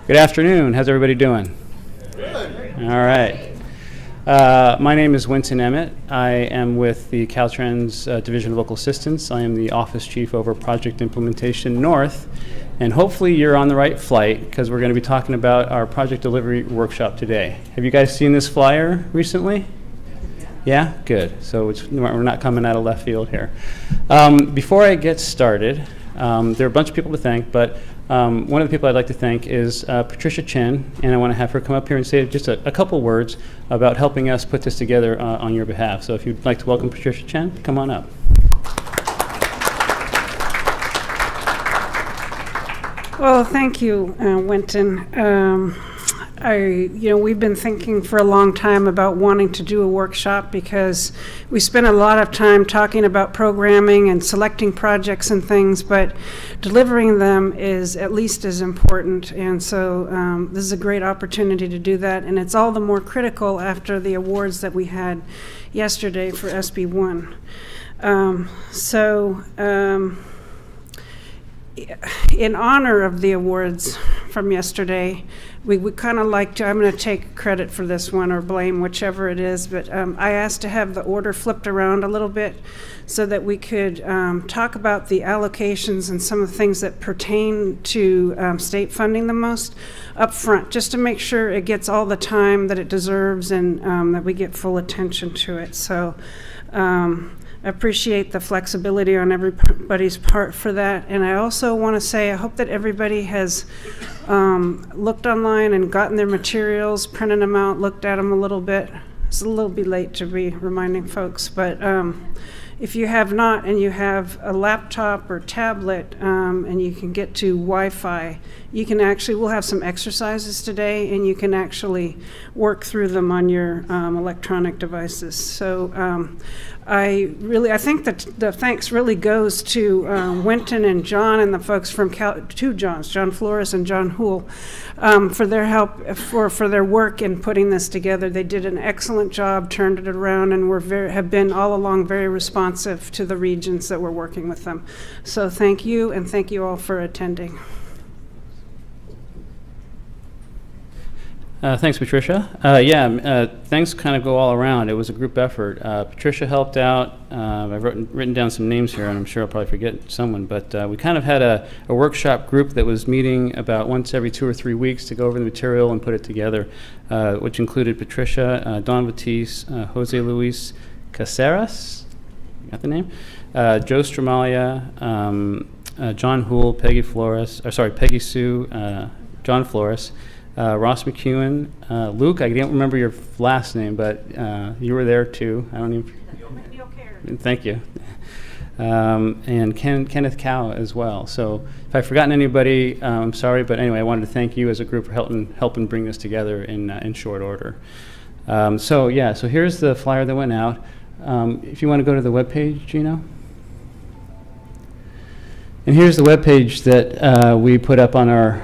Good afternoon. How's everybody doing? Good. All right. My name is Winton Emmett. I am with the Caltrans Division of Local Assistance. I am the Office Chief over Project Implementation North. And hopefully you're on the right flight because we're going to be talking about our project delivery workshop today. Have you guys seen this flyer recently? Yeah? Good. So we're not coming out of left field here. Before I get started, there are a bunch of people to thank, but one of the people I'd like to thank is Patricia Chen, and I want to have her come up here and say just a couple words about helping us put this together on your behalf. So if you'd like to welcome Patricia Chen, come on up. Well, thank you, Winton. We've been thinking for a long time about wanting to do a workshop because we spend a lot of time talking about programming and selecting projects and things, but delivering them is at least as important. And so this is a great opportunity to do that, and it's all the more critical after the awards that we had yesterday for SB1. In honor of the awards from yesterday, we would kind of like to, I'm going to take credit for this one or blame, whichever it is, but I asked to have the order flipped around a little bit so that we could talk about the allocations and some of the things that pertain to state funding the most up front, just to make sure it gets all the time that it deserves and that we get full attention to it. So I appreciate the flexibility on everybody's part for that. And I also want to say I hope that everybody has looked online and gotten their materials, printed them out, looked at them a little bit. It's a little bit late to be reminding folks, but if you have not and you have a laptop or tablet and you can get to Wi-Fi, you can actually, we'll have some exercises today and you can actually work through them on your electronic devices. So I think that the thanks really goes to Winton and John and the folks from two Johns, John Flores and John Houle, for their help, for their work in putting this together. They did an excellent job, turned it around, and have been all along very responsive to the regions that we're working with them. So thank you, and thank you all for attending. Thanks, Patricia. Thanks kind of go all around. It was a group effort. Patricia helped out. I've written down some names here, and I'm sure I'll probably forget someone, but we kind of had a workshop group that was meeting about once every 2 or 3 weeks to go over the material and put it together, which included Patricia, Don Batiste, Jose Luis Caceres, got the name? Joe Stramalia, John Houle, Peggy Sue, John Flores, Ross McEwen, Luke, I didn't remember your last name, but you were there too. I don't even. Thank you. And Kenneth Cow as well. So if I've forgotten anybody, I'm sorry, but anyway, I wanted to thank you as a group for helping bring this together in short order. So here's the flyer that went out. If you want to go to the webpage, Gino. And here's the webpage that we put up on our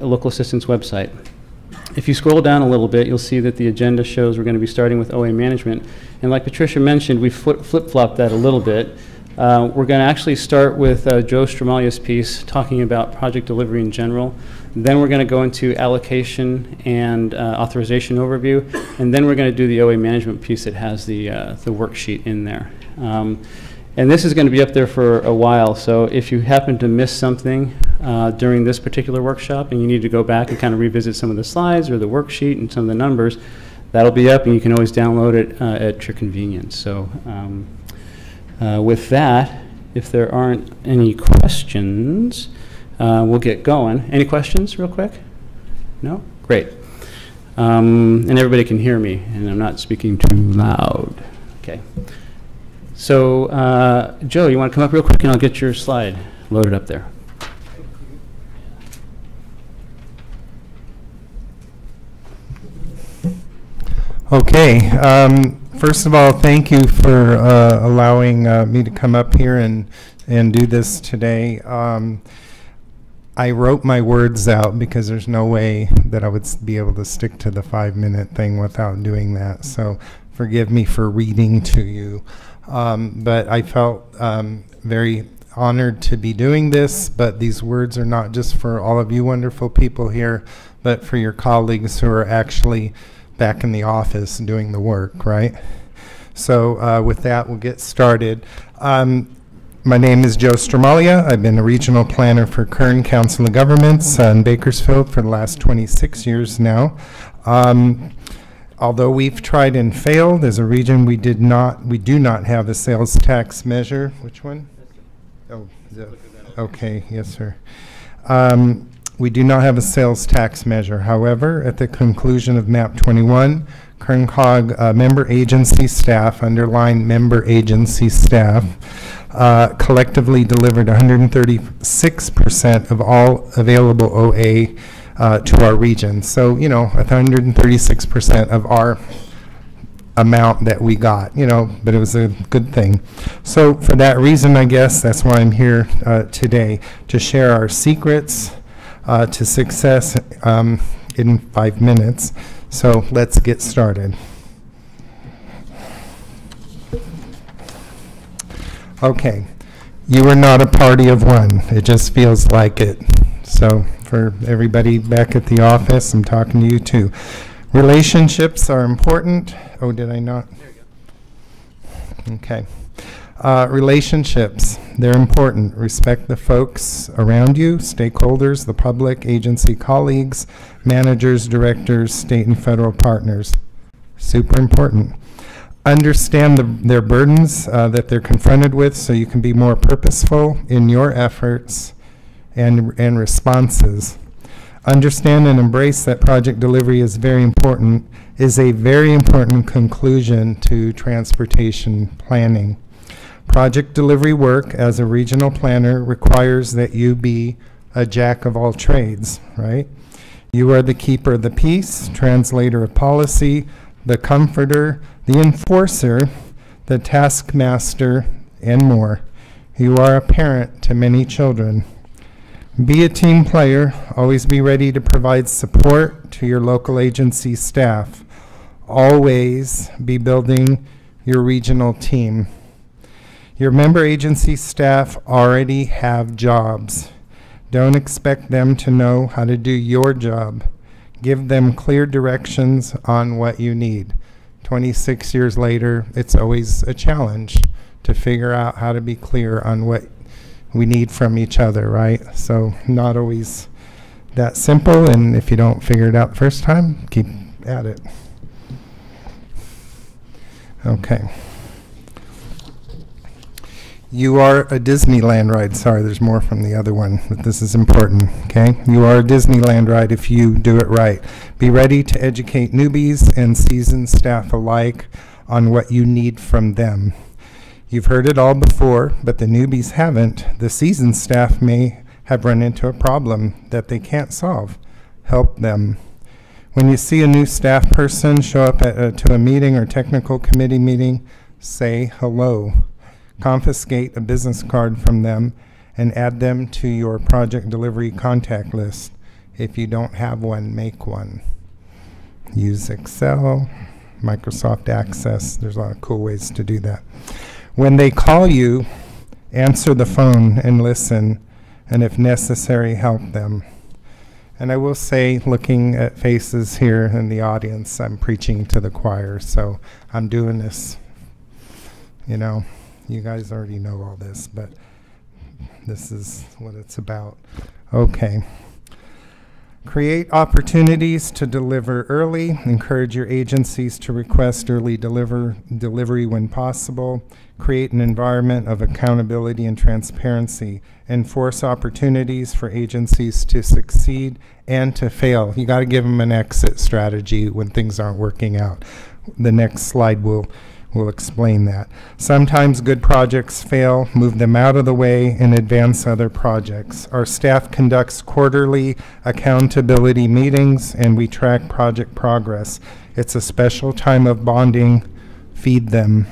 local assistance website. If you scroll down a little bit, you'll see that the agenda shows we're going to be starting with OA management. And like Patricia mentioned, we flip-flopped that a little bit. We're going to actually start with Joe Stramalia's piece talking about project delivery in general. Then we're going to go into allocation and authorization overview. And then we're going to do the OA management piece that has the worksheet in there. And this is going to be up there for a while, so if you happen to miss something during this particular workshop and you need to go back and kind of revisit some of the slides or the worksheet and some of the numbers, that'll be up and you can always download it at your convenience. So with that, if there aren't any questions, we'll get going. Any questions real quick? No? Great. And everybody can hear me and I'm not speaking too loud. Okay. So, Joe, you want to come up real quick and I'll get your slide loaded up there. Okay. First of all, thank you for allowing me to come up here and do this today. I wrote my words out because there's no way that I would be able to stick to the 5-minute thing without doing that. So forgive me for reading to you. But I felt very honored to be doing this, but these words are not just for all of you wonderful people here, but for your colleagues who are actually back in the office doing the work, right? So with that, we'll get started. My name is Joe Strummer. I've been a regional planner for Kern Council of Governments in Bakersfield for the last 26 years now. Although we've tried and failed as a region, we do not have a sales tax measure. Which one? Oh, okay, yes, sir. We do not have a sales tax measure. However, at the conclusion of MAP 21, Kern COG member agency staff, underline member agency staff, collectively delivered 136% of all available OA to our region. So, 136% of our amount that we got, but it was a good thing. So for that reason, I guess, that's why I'm here today, to share our secrets to success in 5 minutes. So let's get started. Okay, you are not a party of one. It just feels like it. So for everybody back at the office, I'm talking to you too. Relationships are important. Oh, did I not? There you go. Okay. Relationships, they're important. Respect the folks around you, stakeholders, the public, agency colleagues, managers, directors, state and federal partners. Super important. Understand their burdens that they're confronted with so you can be more purposeful in your efforts and responses. Understand and embrace that project delivery is a very important conclusion to transportation planning. Project delivery work as a regional planner requires that you be a jack of all trades, right? You are the keeper of the peace, translator of policy, the comforter, the enforcer, the taskmaster, and more. You are a parent to many children. Be a team player. Always be ready to provide support to your local agency staff. Always be building your regional team. Your member agency staff already have jobs. Don't expect them to know how to do your job. Give them clear directions on what you need. 26 years later, it's always a challenge to figure out how to be clear on what we need from each other, right? So not always that simple, and if you don't figure it out the first time, keep at it. Okay. You are a Disneyland ride. Sorry, there's more from the other one, but this is important, okay? You are a Disneyland ride if you do it right. Be ready to educate newbies and seasoned staff alike on what you need from them. You've heard it all before, but the newbies haven't. The seasoned staff may have run into a problem that they can't solve. Help them. When you see a new staff person show up to a meeting or technical committee meeting, say hello. Confiscate a business card from them and add them to your project delivery contact list. If you don't have one, make one. Use Excel, Microsoft Access. There's a lot of cool ways to do that. When they call you, answer the phone and listen, and if necessary, help them. And I will say, looking at faces here in the audience, I'm preaching to the choir, so I'm doing this, You guys already know all this, but this is what it's about. Okay. Create opportunities to deliver early. Encourage your agencies to request early delivery when possible. Create an environment of accountability and transparency. Enforce opportunities for agencies to succeed and to fail. You got to give them an exit strategy when things aren't working out. The next slide will explain that. Sometimes good projects fail, move them out of the way, and advance other projects. Our staff conducts quarterly accountability meetings, and we track project progress. It's a special time of bonding. Feed them.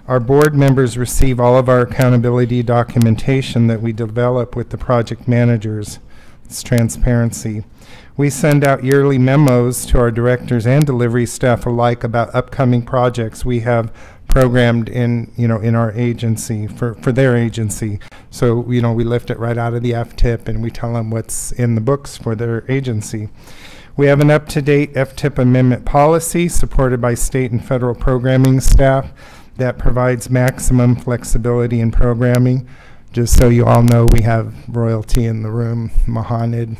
Our board members receive all of our accountability documentation that we develop with the project managers. It's transparency. We send out yearly memos to our directors and delivery staff alike about upcoming projects. We have programmed in, in our agency for their agency. So, we lift it right out of the FTIP and we tell them what's in the books for their agency. We have an up-to-date FTIP amendment policy supported by state and federal programming staff that provides maximum flexibility in programming. Just so you all know, we have royalty in the room. Mohaned,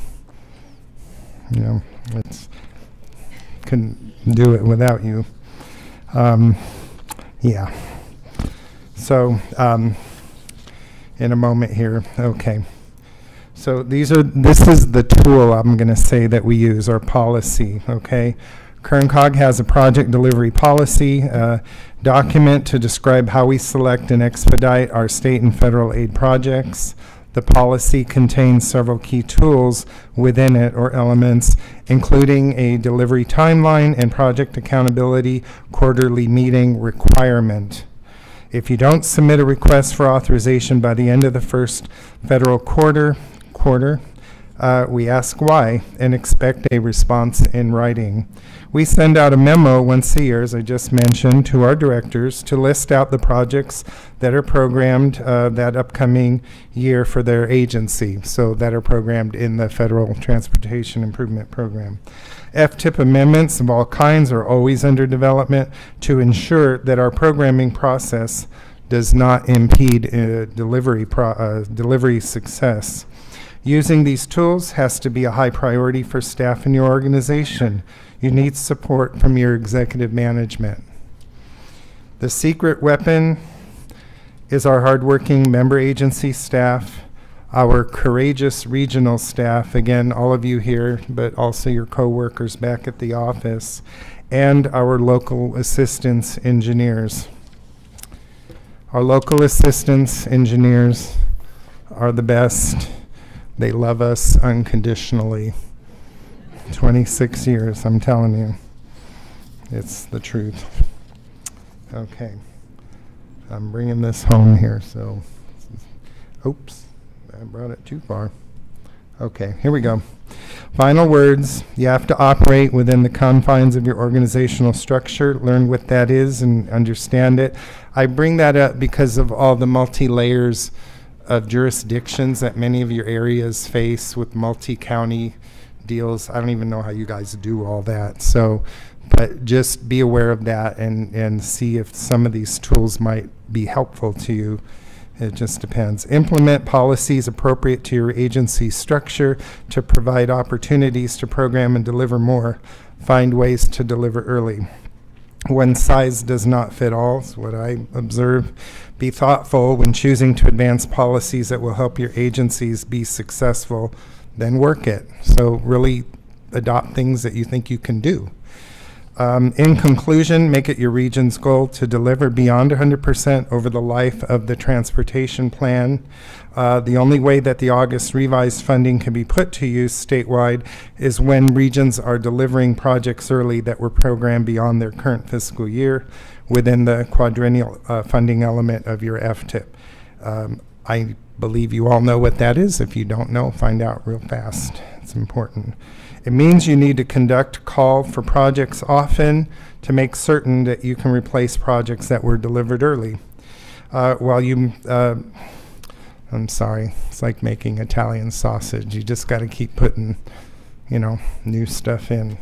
couldn't do it without you. Yeah. So, in a moment here, okay. So this is the tool I'm going to say that we use, our policy, okay? KernCog has a project delivery policy document to describe how we select and expedite our state and federal aid projects. The policy contains several key tools within it, or elements, including a delivery timeline and project accountability quarterly meeting requirement. If you don't submit a request for authorization by the end of the first federal quarter, we ask why and expect a response in writing. We send out a memo once a year, as I just mentioned, to our directors to list out the projects that are programmed that upcoming year for their agency, so that are programmed in the Federal Transportation Improvement Program. FTIP amendments of all kinds are always under development to ensure that our programming process does not impede delivery success. Using these tools has to be a high priority for staff in your organization. You need support from your executive management. The secret weapon is our hardworking member agency staff, our courageous regional staff, again, all of you here, but also your co-workers back at the office, and our local assistance engineers. Our local assistance engineers are the best. They love us unconditionally. 26 years, I'm telling you. It's the truth. Okay. I'm bringing this home here, so. Oops, I brought it too far. Okay, here we go. Final words. You have to operate within the confines of your organizational structure, learn what that is and understand it. I bring that up because of all the multi-layers of jurisdictions that many of your areas face with multi-county deals. I don't even know how you guys do all that. So, but just be aware of that and see if some of these tools might be helpful to you. It just depends. Implement policies appropriate to your agency structure to provide opportunities to program and deliver more. Find ways to deliver early. One size does not fit all, is what I observe. Be thoughtful when choosing to advance policies that will help your agencies be successful, then work it. So really adopt things that you think you can do. In conclusion, make it your region's goal to deliver beyond 100% over the life of the transportation plan. The only way that the August revised funding can be put to use statewide is when regions are delivering projects early that were programmed beyond their current fiscal year within the quadrennial funding element of your FTIP. I believe you all know what that is. If you don't know, find out real fast. It's important. It means you need to conduct call for projects often to make certain that you can replace projects that were delivered early. I'm sorry, it's like making Italian sausage. You just got to keep putting, new stuff in.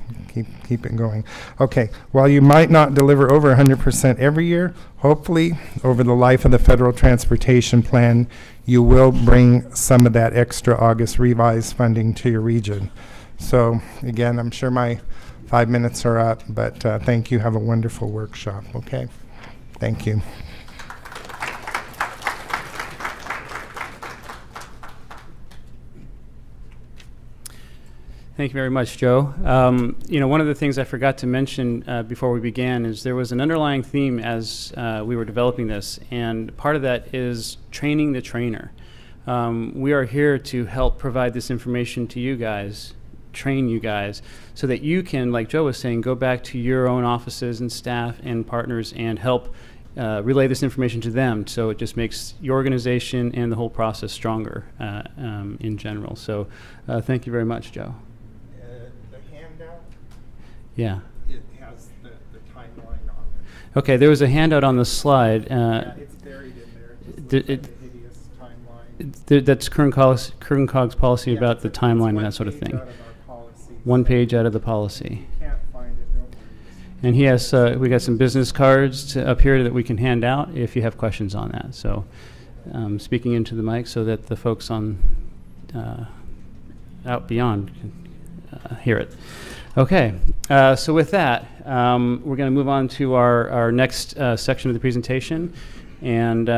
Keep it going. Okay, while you might not deliver over 100% every year, hopefully over the life of the Federal Transportation Plan, you will bring some of that extra August revised funding to your region. So again, I'm sure my 5 minutes are up, but thank you. Have a wonderful workshop, okay? Thank you. Thank you very much, Joe. One of the things I forgot to mention before we began is there was an underlying theme as we were developing this, and part of that is training the trainer. We are here to help provide this information to you guys, train you guys, so that you can, like Joe was saying, go back to your own offices and staff and partners and help relay this information to them. So it just makes your organization and the whole process stronger in general. So thank you very much, Joe. The handout? Yeah. It has the timeline on it. Okay, there was a handout on the slide. Yeah, it's buried in there. It's a hideous timeline. That's Kern-Cog's policy about the timeline and that sort of thing. One page out of the policy. Can't find it, don't worry. And he has, we got some business cards up here that we can hand out if you have questions on that. So speaking into the mic so that the folks on out beyond can hear it. Okay, so with that, we're going to move on to our next section of the presentation, and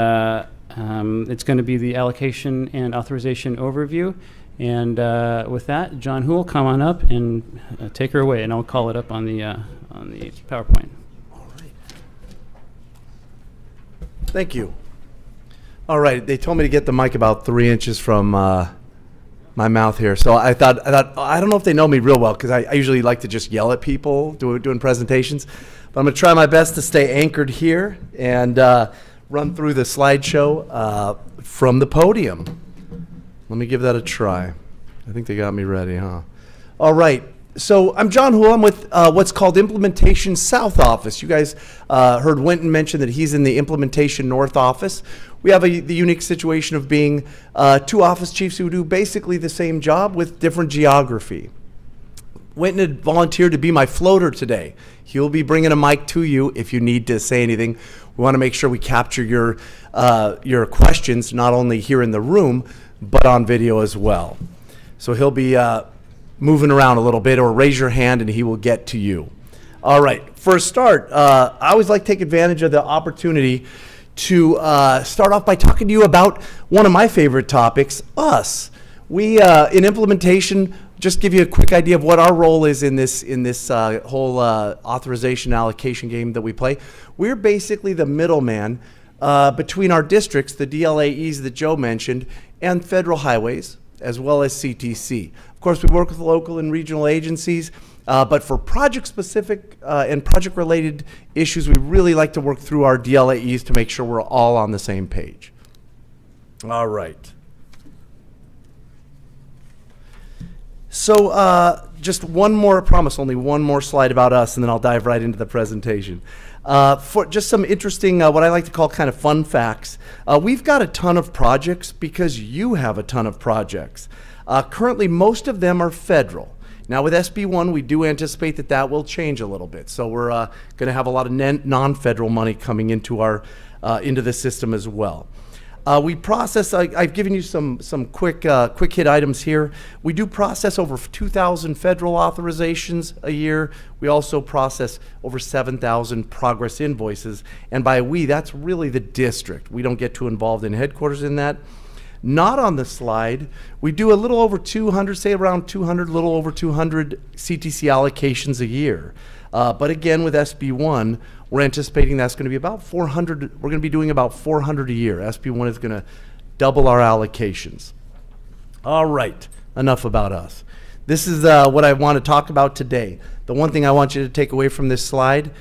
it's going to be the allocation and authorization overview. And with that, John Houle, come on up and take her away, and I'll call it up on the PowerPoint. All right. Thank you. All right, they told me to get the mic about 3 inches from my mouth here. So I thought I don't know if they know me real well, because I usually like to just yell at people doing presentations. But I'm going to try my best to stay anchored here and run through the slideshow from the podium. Let me give that a try. I think they got me ready, huh? All right. So I'm John Houle. I'm with what's called Implementation South Office. You guys heard Winton mention that he's in the Implementation North Office. We have the unique situation of being 2 office chiefs who do basically the same job with different geography. Winton had volunteered to be my floater today. He'll be bringing a mic to you if you need to say anything. We want to make sure we capture your questions, not only here in the room, but on video as well. So he'll be moving around a little bit, or raise your hand and he will get to you. All right, for a start, I always like to take advantage of the opportunity to start off by talking to you about one of my favorite topics, us. We, in implementation, just give you a quick idea of what our role is in this whole authorization allocation game that we play. We're basically the middleman between our districts, the DLAEs that Joe mentioned, and federal highways, as well as CTC. Of course, we work with local and regional agencies, but for project-specific and project-related issues, we really like to work through our DLAEs to make sure we're all on the same page. All right. So just one more, I promise, only one more slide about us, and then I'll dive right into the presentation. For just some interesting, what I like to call kind of fun facts. We've got a ton of projects because you have a ton of projects. Currently, most of them are federal. Now with SB1, we do anticipate that that will change a little bit. So we're going to have a lot of non-federal money coming into our into the system as well. We process, I've given you some quick hit items here. We do process over 2,000 federal authorizations a year. We also process over 7,000 progress invoices. And by we, that's really the district. We don't get too involved in headquarters in that. Not on the slide, we do a little over 200, say around 200, little over 200 CTC allocations a year. But again, with SB1, we're anticipating that's going to be about 400. We're going to be doing about 400 a year. SB1 is going to double our allocations. All right, enough about us. This is what I want to talk about today. The one thing I want you to take away from this slide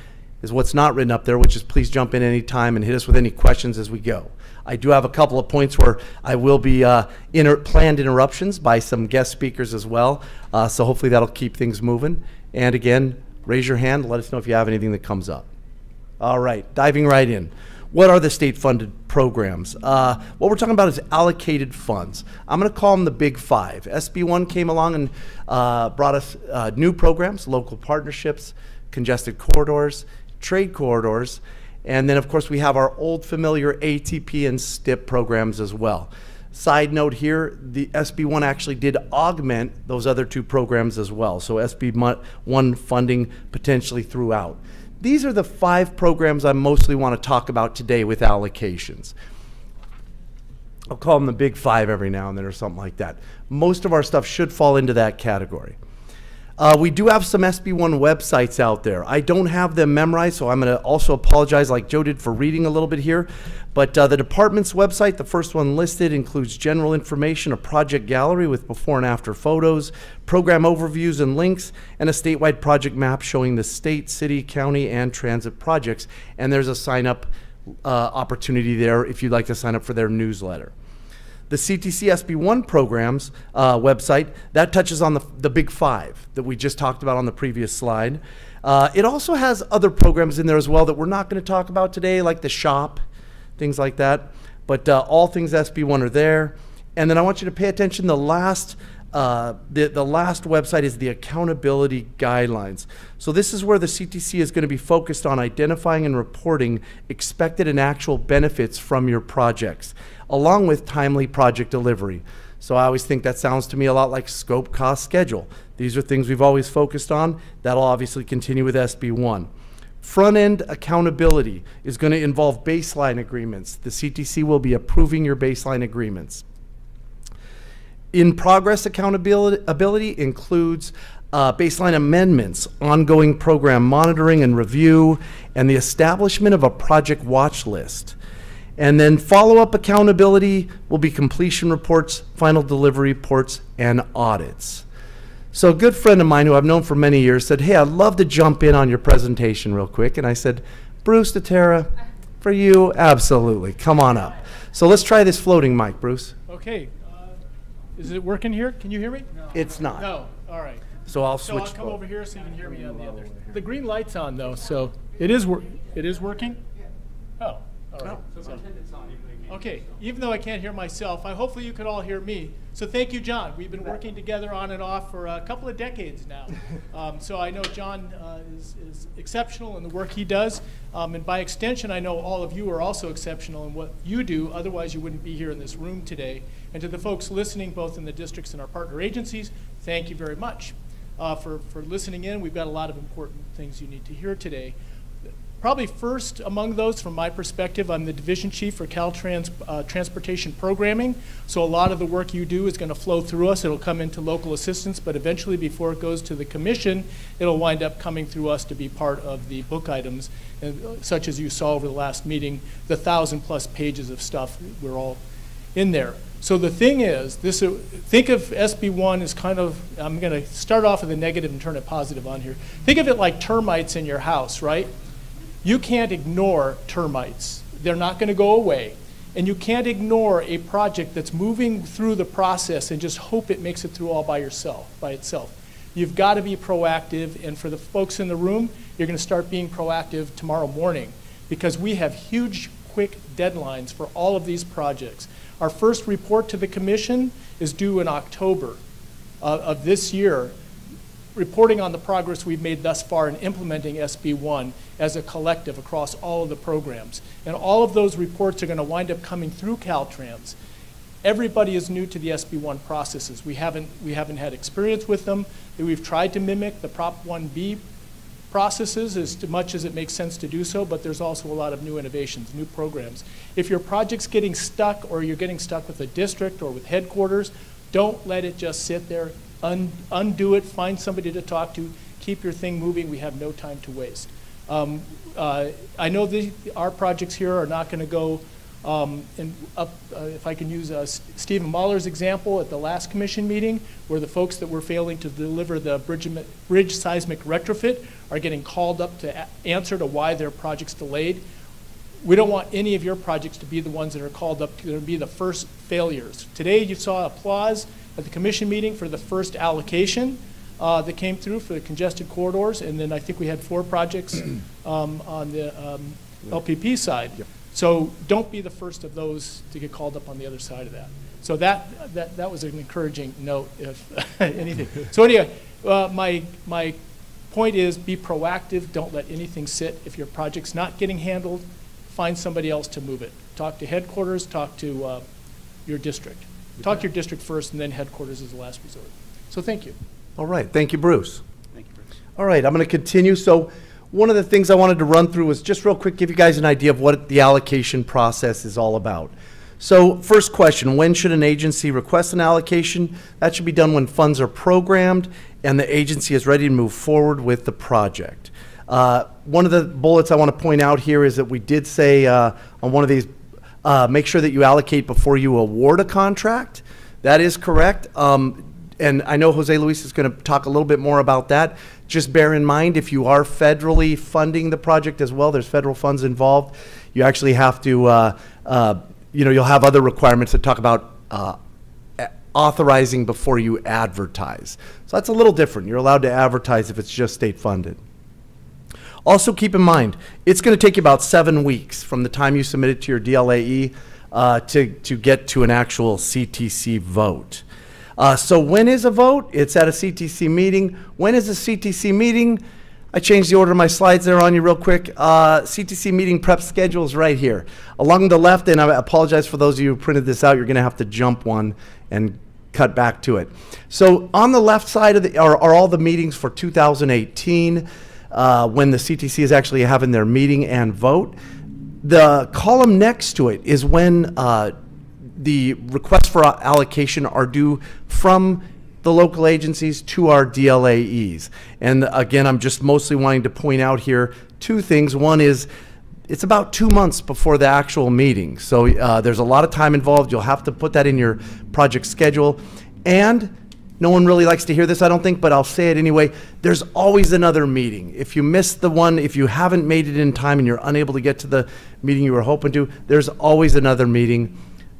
is what's not written up there, which is please jump in any time and hit us with any questions as we go. I do have a couple of points where I will be planned interruptions by some guest speakers as well. So hopefully that'll keep things moving. And again, raise your hand. Let us know if you have anything that comes up. All right, diving right in. What are the state-funded programs? What we're talking about is allocated funds. I'm going to call them the big 5. SB1 came along and brought us new programs, local partnerships, congested corridors, trade corridors, and then of course we have our old familiar ATP and STIP programs as well. Side note here, the SB1 actually did augment those other 2 programs as well, so SB1 funding potentially throughout. These are the 5 programs I mostly want to talk about today with allocations. I'll call them the big 5 every now and then or something like that. Most of our stuff should fall into that category. We do have some SB1 websites out there. I don't have them memorized, so I'm going to also apologize like Joe did for reading a little bit here. But the department's website, the first one listed, includes general information, a project gallery with before and after photos, program overviews and links, and a statewide project map showing the state, city, county, and transit projects. And there's a sign-up opportunity there if you'd like to sign up for their newsletter. The CTC SB1 programs website, that touches on the big 5 that we just talked about on the previous slide. It also has other programs in there as well that we're not going to talk about today, like the shop, things like that. But all things SB1 are there. And then I want you to pay attention, the last website is the accountability guidelines. So this is where the CTC is going to be focused on identifying and reporting expected and actual benefits from your projects, along with timely project delivery. So I always think that sounds to me a lot like scope, cost, schedule. These are things we've always focused on. That'll obviously continue with SB1. Front-end accountability is going to involve baseline agreements. The CTC will be approving your baseline agreements. In-progress accountability includes baseline amendments, ongoing program monitoring and review, and the establishment of a project watch list. And then follow-up accountability will be completion reports, final delivery reports, and audits. So a good friend of mine who I've known for many years said, hey, I'd love to jump in on your presentation real quick. And I said, Bruce DeTerra, for you, absolutely. Come on up. So let's try this floating mic, Bruce. Okay. Is it working here? Can you hear me? No. It's not. No. All right. So I'll switch. So I'll come over here so you can hear me on the other. The green light's on though, so it is working. Oh. All right. So, okay. Even though I can't hear myself, hopefully you can all hear me. So thank you, John. We've been working together on and off for a couple of decades now. So I know John is exceptional in the work he does. And by extension, I know all of you are also exceptional in what you do. Otherwise, you wouldn't be here in this room today. And to the folks listening, both in the districts and our partner agencies, thank you very much for listening in. We've got a lot of important things you need to hear today. Probably first among those, from my perspective, I'm the division chief for Caltrans Transportation Programming. So a lot of the work you do is going to flow through us. It'll come into local assistance, but eventually before it goes to the commission, it'll wind up coming through us to be part of the book items, and, such as you saw over the last meeting, the 1,000+ pages of stuff, we're all in there. So the thing is, think of SB1 as kind of, I'm going to start off with a negative and turn it positive on here. Think of it like termites in your house, right? You can't ignore termites. They're not going to go away. And you can't ignore a project that's moving through the process and just hope it makes it through all by itself. You've got to be proactive, and for the folks in the room, you're going to start being proactive tomorrow morning because we have huge, quick deadlines for all of these projects. Our first report to the commission is due in October of this year, reporting on the progress we've made thus far in implementing SB1 as a collective across all of the programs. And all of those reports are going to wind up coming through Caltrans. Everybody is new to the SB1 processes. We haven't had experience with them. We've tried to mimic the Prop 1B processes as much as it makes sense to do so, but there's also a lot of new innovations, new programs. If your project's getting stuck or you're getting stuck with a district or with headquarters, don't let it just sit there. Undo it, find somebody to talk to, keep your thing moving. We have no time to waste. I know our projects here are not going to go if I can use Stephen Mahler's example at the last commission meeting, where the folks that were failing to deliver the bridge seismic retrofit are getting called up to answer to why their project's delayed. We don't want any of your projects to be the ones that are called up to be the first failures. Today you saw applause at the commission meeting for the first allocation that came through for the congested corridors, and then I think we had 4 projects on the LPP side. Yep. So don't be the first of those to get called up on the other side of that. So that was an encouraging note, if anything. So anyway, my point is be proactive. Don't let anything sit. If your project's not getting handled, find somebody else to move it. Talk to headquarters, talk to your district. Talk to your district first, and then headquarters is the last resort. So thank you. All right. Thank you, Bruce. Thank you, Bruce. All right. I'm going to continue. So one of the things I wanted to run through was just real quick, give you guys an idea of what the allocation process is all about. So first question, when should an agency request an allocation? That should be done when funds are programmed and the agency is ready to move forward with the project. One of the bullets I want to point out here is that we did say on one of these, make sure that you allocate before you award a contract. That is correct. And I know Jose Luis is going to talk a little bit more about that. Just bear in mind, if you are federally funding the project as well, there's federal funds involved, you actually have to, you'll have other requirements that talk about authorizing before you advertise. So that's a little different. You're allowed to advertise if it's just state funded. Also keep in mind, it's going to take you about 7 weeks from the time you submit it to your DLAE to get to an actual CTC vote. So when is a vote? It's at a CTC meeting. When is a CTC meeting? I changed the order of my slides there on you real quick. CTC meeting prep schedule is right here. Along the left, and I apologize for those of you who printed this out, you're going to have to jump one and cut back to it. So on the left side of are all the meetings for 2018 when the CTC is actually having their meeting and vote. The column next to it is when the requests for allocation are due from the local agencies to our DLAEs. And again, I'm just mostly wanting to point out here 2 things. One is it's about 2 months before the actual meeting. So there's a lot of time involved. You'll have to put that in your project schedule. And no one really likes to hear this, I don't think, but I'll say it anyway. There's always another meeting. If you missed the one, if you haven't made it in time and you're unable to get to the meeting you were hoping to, there's always another meeting.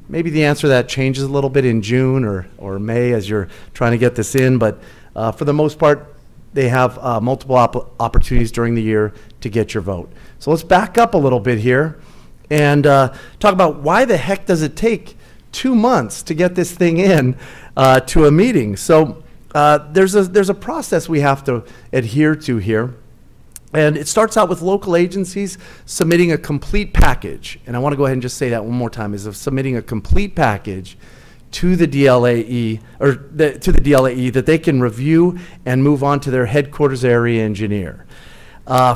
Maybe the answer to that changes a little bit in June or May as you're trying to get this in, but for the most part, they have multiple opportunities during the year to get your vote. So let's back up a little bit here and talk about why the heck does it take 2 months to get this thing in to a meeting. So there's a process we have to adhere to here. And it starts out with local agencies submitting a complete package. And I want to go ahead and just say that one more time, is of submitting a complete package to the DLAE, or to the DLAE that they can review and move on to their headquarters area engineer.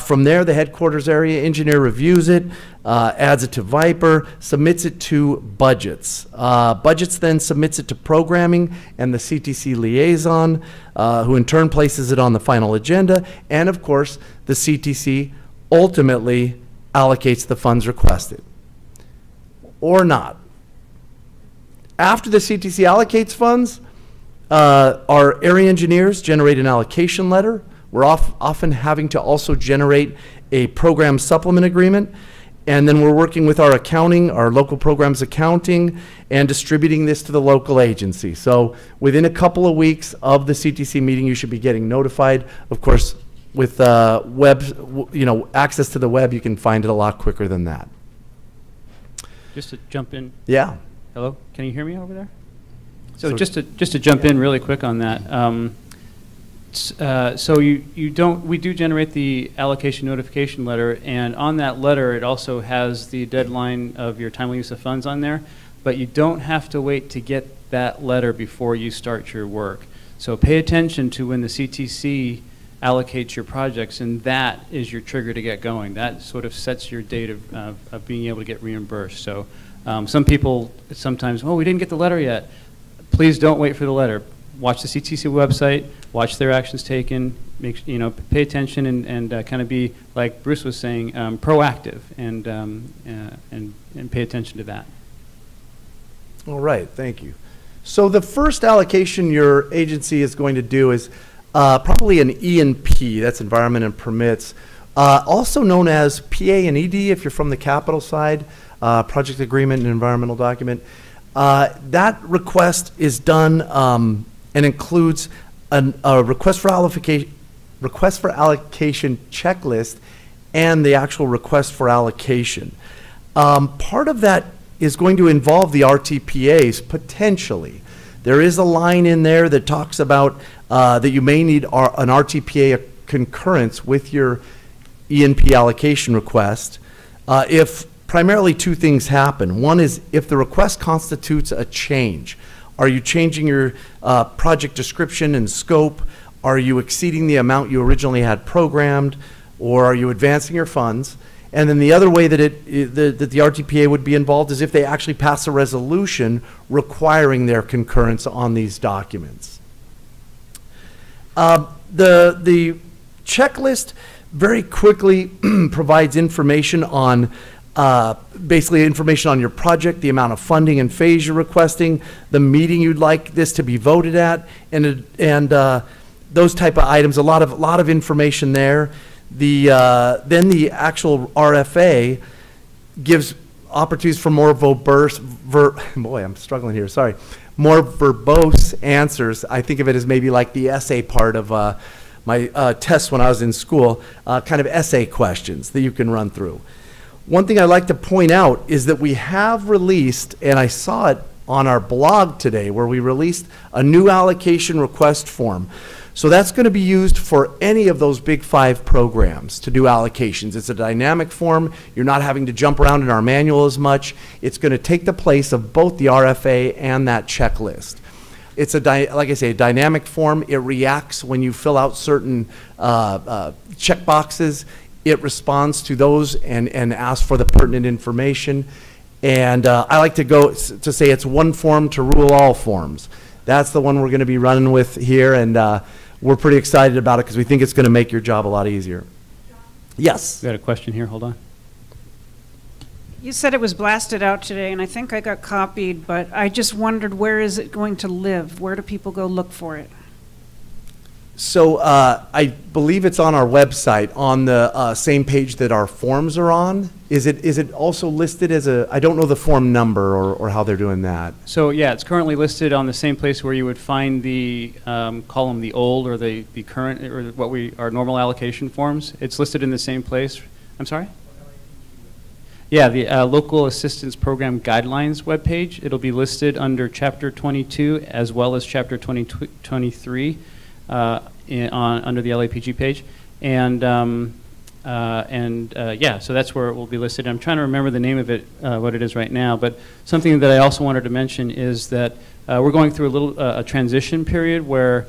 From there, the headquarters area engineer reviews it, adds it to Viper, submits it to budgets. Budgets then submits it to programming and the CTC liaison, who in turn places it on the final agenda. And of course, the CTC ultimately allocates the funds requested, or not. After the CTC allocates funds, our area engineers generate an allocation letter. We're often having to also generate a program supplement agreement, and then we're working with our accounting, our local programs accounting, and distributing this to the local agency. So within a couple of weeks of the CTC meeting, you should be getting notified. Of course, with access to the web, you can find it a lot quicker than that. Just to jump in. Yeah. Hello, can you hear me over there? So just to jump in really quick on that. So we do generate the allocation notification letter, and on that letter it also has the deadline of your timely use of funds on there, but you don't have to wait to get that letter before you start your work. So pay attention to when the CTC allocates your projects, and that is your trigger to get going. That sort of sets your date of being able to get reimbursed. So some people sometimes, oh, we didn't get the letter yet. Please don't wait for the letter. Watch the CTC website, watch their actions taken, pay attention and kind of be, like Bruce was saying, proactive and pay attention to that. All right, thank you. So the first allocation your agency is going to do is probably an E&P, that's Environment and Permits, also known as PA and ED if you're from the capital side, Project Agreement and Environmental Document. That request is done and includes a request for allocation checklist and the actual request for allocation. Part of that is going to involve the RTPAs potentially. There is a line in there that talks about that you may need an RTPA concurrence with your E&P allocation request if primarily 2 things happen. One is if the request constitutes a change. Are you changing your project description and scope? Are you exceeding the amount you originally had programmed? Or are you advancing your funds? And then the other way that that the RTPA would be involved is if they actually pass a resolution requiring their concurrence on these documents. The checklist very quickly provides information on basically information on your project, the amount of funding and phase you're requesting, the meeting you'd like this to be voted at, and those type of items. A lot of information there. Then the actual RFA gives opportunities for more boy, I'm struggling here, sorry. More verbose answers. I think of it as maybe like the essay part of my tests when I was in school, kind of essay questions that you can run through. One thing I'd like to point out is that we have released, and I saw it on our blog today, where we released a new allocation request form. So that's going to be used for any of those big 5 programs to do allocations. It's a dynamic form. You're not having to jump around in our manual as much. It's going to take the place of both the RFA and that checklist. It's like I say, a dynamic form. It reacts when you fill out certain check boxes. It responds to those and asks for the pertinent information. And I like to say it's one form to rule all forms. That's the one we're going to be running with here, and we're pretty excited about it because we think it's going to make your job a lot easier. Yes? We got a question here, hold on. You said it was blasted out today, and I think I got copied, but I just wondered, where is it going to live? Where do people go look for it? So I believe it's on our website, on the same page that our forms are on. Is it also listed as a, I don't know the form number or how they're doing that. So yeah, it's currently listed on the same place where you would find the, call them the old or the current, or what our normal allocation forms. It's listed in the same place. I'm sorry? Yeah, the Local Assistance Program Guidelines webpage. It'll be listed under Chapter 22 as well as Chapter 23 under the LAPG page. And yeah, so that's where it will be listed. I'm trying to remember the name of it, what it is right now, but something that I also wanted to mention is that we're going through a transition period where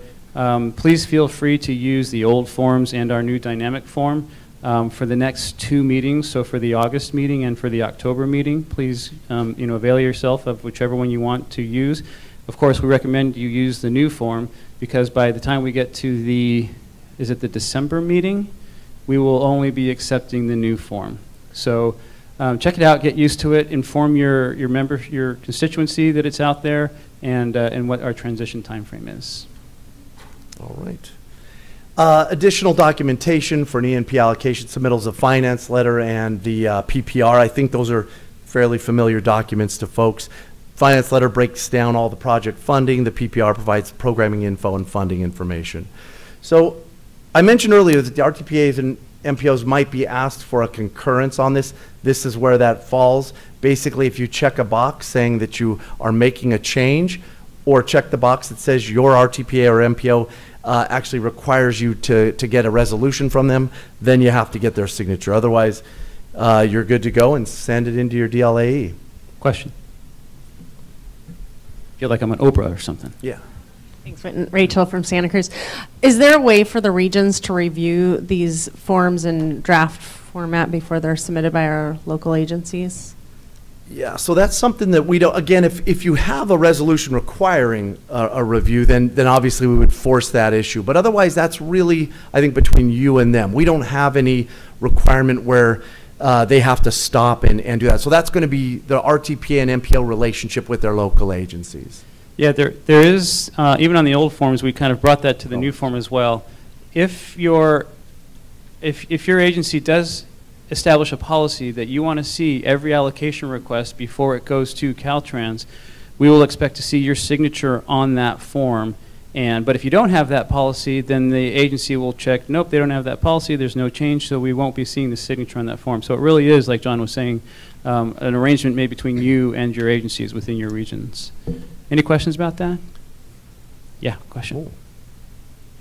please feel free to use the old forms and our new dynamic form for the next 2 meetings. So for the August meeting and for the October meeting, please avail yourself of whichever one you want to use. Of course, we recommend you use the new form because by the time we get to the December meeting, we will only be accepting the new form. So check it out, get used to it, inform your constituency that it's out there, and what our transition time frame is. All right. Additional documentation for an E&P allocation, submittals of finance letter and the PPR. I think those are fairly familiar documents to folks. Finance letter breaks down all the project funding. The PPR provides programming info and funding information. So I mentioned earlier that the RTPAs and MPOs might be asked for a concurrence on this. This is where that falls. Basically, if you check a box saying that you are making a change, or check the box that says your RTPA or MPO actually requires you to get a resolution from them, then you have to get their signature. Otherwise, you're good to go and send it into your DLAE. Question? Feel like I'm on Oprah or something. Yeah. Thanks, Rachel from Santa Cruz. Is there a way for the regions to review these forms in draft format before they're submitted by our local agencies? Yeah, so that's something that we don't, again, if you have a resolution requiring a review, then obviously we would force that issue. But otherwise, that's really, I think, between you and them. We don't have any requirement where they have to stop and do that. So that's going to be the RTPA and MPO relationship with their local agencies. Yeah, there is, even on the old forms, we kind of brought that to the new form as well. If your agency does establish a policy that you want to see every allocation request before it goes to Caltrans, we will expect to see your signature on that form. But if you don't have that policy, then the agency will check, nope, they don't have that policy, there's no change, so we won't be seeing the signature on that form. So it really is, like John was saying, an arrangement made between you and your agencies within your regions. Any questions about that? Yeah, question.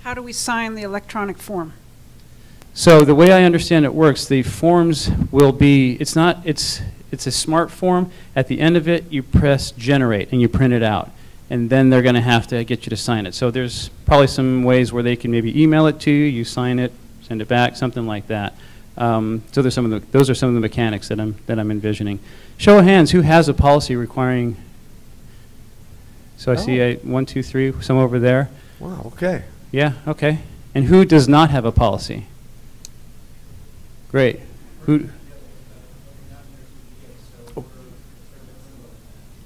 How do we sign the electronic form? So the way I understand it works, the forms will be, it's a smart form. At the end of it, you press generate and you print it out. And then they're going to have to get you to sign it. So there's probably some ways where they can maybe email it to you, you sign it, send it back, something like that. So those are some of the mechanics that I'm envisioning. Show of hands, who has a policy requiring? So I see a 1, 2, 3, some over there. Wow, okay. Yeah, okay. And who does not have a policy? Great. Who?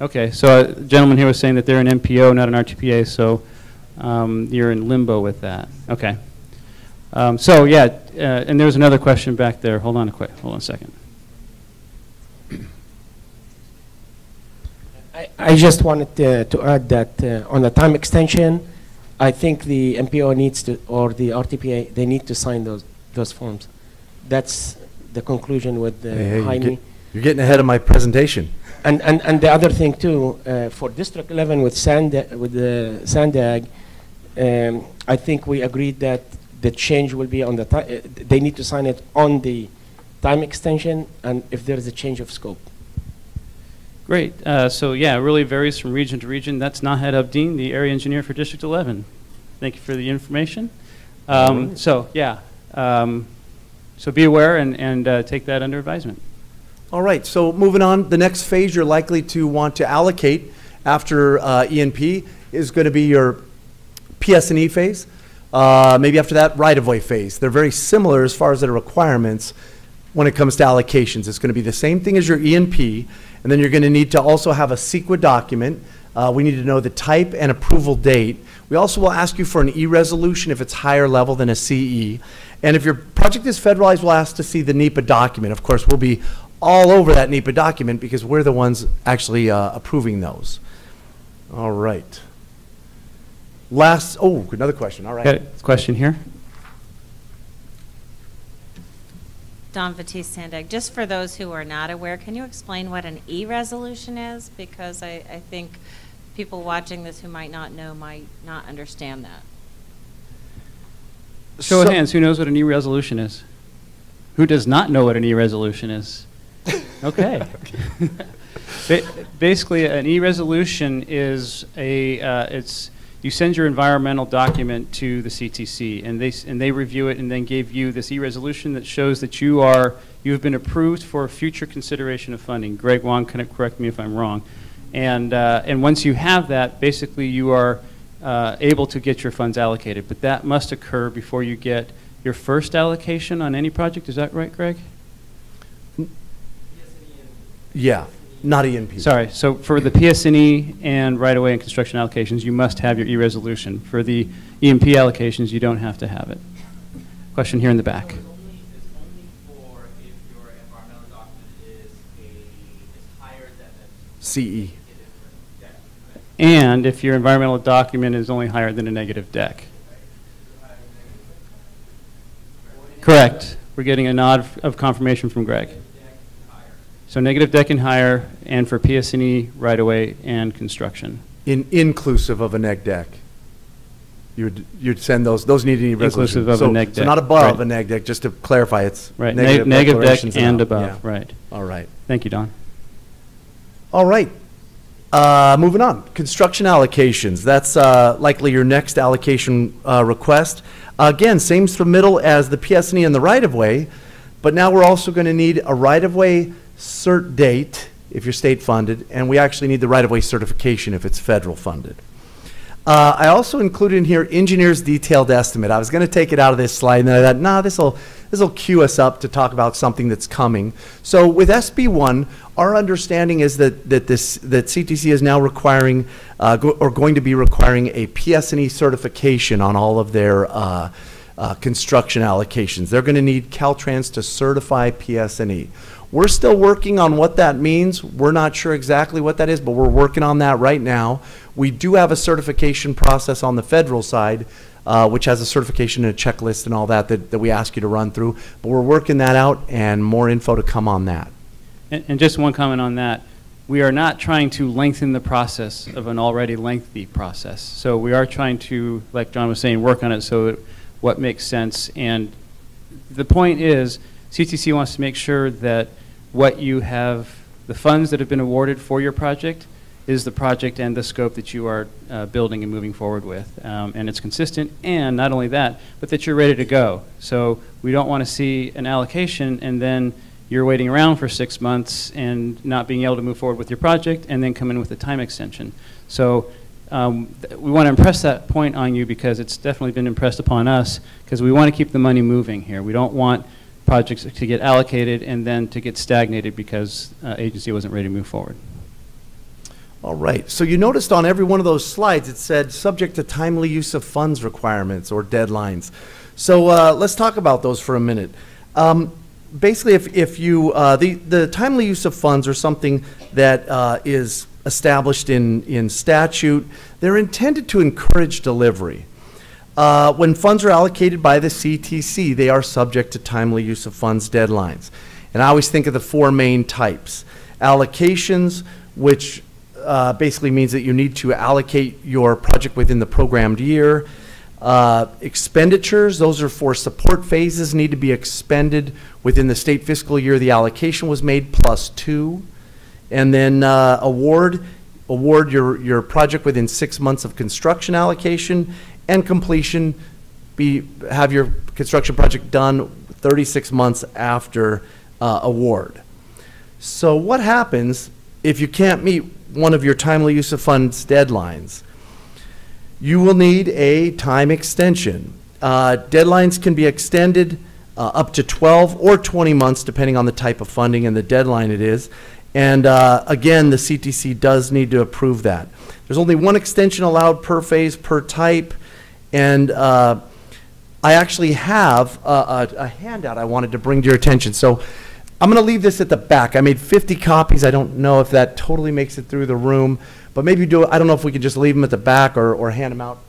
Okay, so a gentleman here was saying that they're an MPO, not an RTPA, so you're in limbo with that. Okay. So yeah, and there's another question back there. Hold on a second. I just wanted to add that on the time extension, I think the MPO needs to, or the RTPA, they need to sign those forms. That's the conclusion with Jaime. You're getting ahead of my presentation. And the other thing too, for District 11 with the Sandag, I think we agreed that the change will be on the time. They need to sign it on the time extension, and if there is a change of scope. Great. So yeah, it really varies from region to region. That's Nahed Abdeen, the area engineer for District 11. Thank you for the information. So yeah, so be aware and take that under advisement. All right, so moving on, the next phase you're likely to want to allocate after E&P is going to be your PS&E phase. Maybe after that, right-of-way phase. They're very similar as far as their requirements when it comes to allocations. It's going to be the same thing as your E&P, and then you're going to need to also have a CEQA document. We need to know the type and approval date. We also will ask you for an EResolution if it's higher level than a CE. And if your project is federalized, we'll ask to see the NEPA document. Of course, we'll be all over that NEPA document because we're the ones actually approving those. All right. Another question. All right. Okay, question here. Don Batiste Sandag, just for those who are not aware, can you explain what an EResolution is? Because I think people watching this who might not know might not understand that. Show of hands, who knows what an EResolution is? Who does not know what an EResolution is? Okay. Basically, an EResolution is you send your environmental document to the CTC, and they review it and then give you this EResolution that shows that you have been approved for future consideration of funding. Greg Wong can correct me if I'm wrong. And once you have that, basically you are able to get your funds allocated. But that must occur before you get your first allocation on any project. Is that right, Greg? Yeah, not E&P. Sorry, so for the PS&E and right-of-way and construction allocations, you must have your EResolution. For the E&P allocations, you don't have to have it. Question here in the back. It's only for if your environmental document is higher than the CE. deck. And if your environmental document is only higher than a negative deck. Correct. We're getting a nod of confirmation from Greg. So negative deck and higher, and for PS&E, right-of-way, and construction. Inclusive of a neg deck. You'd send those need an EResolution. Inclusive of a neg deck. So not above right. a neg deck, just to clarify, it's right. negative deck and out. above, Yeah. right. All right. Thank you, Don. All right. Moving on. Construction allocations. That's likely your next allocation request. Again, same submittal as the PS&E and the right-of-way, but now we're also going to need a right-of-way cert date if you're state funded, and we actually need the right-of-way certification if it's federal funded. I also included in here engineer's detailed estimate. I was going to take it out of this slide, and then I thought, nah, this will cue us up to talk about something that's coming. So with SB1, our understanding is that CTC is now requiring or going to be requiring a PS&E certification on all of their construction allocations. They're going to need Caltrans to certify PS&E. We're still working on what that means. We're not sure exactly what that is, but we're working on that right now. We do have a certification process on the federal side, which has a certification and a checklist and all that we ask you to run through. But we're working that out, and more info to come on that. And just one comment on that. We are not trying to lengthen the process of an already lengthy process. So we are trying to, like John was saying, work on it so that what makes sense. And the point is, CTC wants to make sure that what you have, the funds that have been awarded for your project, is the project and the scope that you are building and moving forward with. And it's consistent, and not only that, but that you're ready to go. So we don't want to see an allocation and then you're waiting around for 6 months and not being able to move forward with your project and then come in with a time extension. So we want to impress that point on you because it's definitely been impressed upon us because we want to keep the money moving here. We don't want projects to get allocated and then to get stagnated because agency wasn't ready to move forward. All right, so you noticed on every one of those slides it said subject to timely use of funds requirements or deadlines. So let's talk about those for a minute. Basically, if you, the timely use of funds are something that is established in statute. They're intended to encourage delivery. When funds are allocated by the CTC, they are subject to timely use of funds deadlines. And I always think of the four main types. Allocations, which basically means that you need to allocate your project within the programmed year. Expenditures, those are for support phases, need to be expended within the state fiscal year the allocation was made +2. And then award your project within 6 months of construction allocation, and completion, have your construction project done 36 months after award. So what happens if you can't meet one of your timely use of funds deadlines? You will need a time extension. Deadlines can be extended up to 12 or 20 months depending on the type of funding and the deadline it is. And again, the CTC does need to approve that. There's only one extension allowed per phase, per type. And I actually have a handout I wanted to bring to your attention. So I'm going to leave this at the back. I made 50 copies. I don't know if that totally makes it through the room. But maybe I don't know if we could just leave them at the back or hand them out.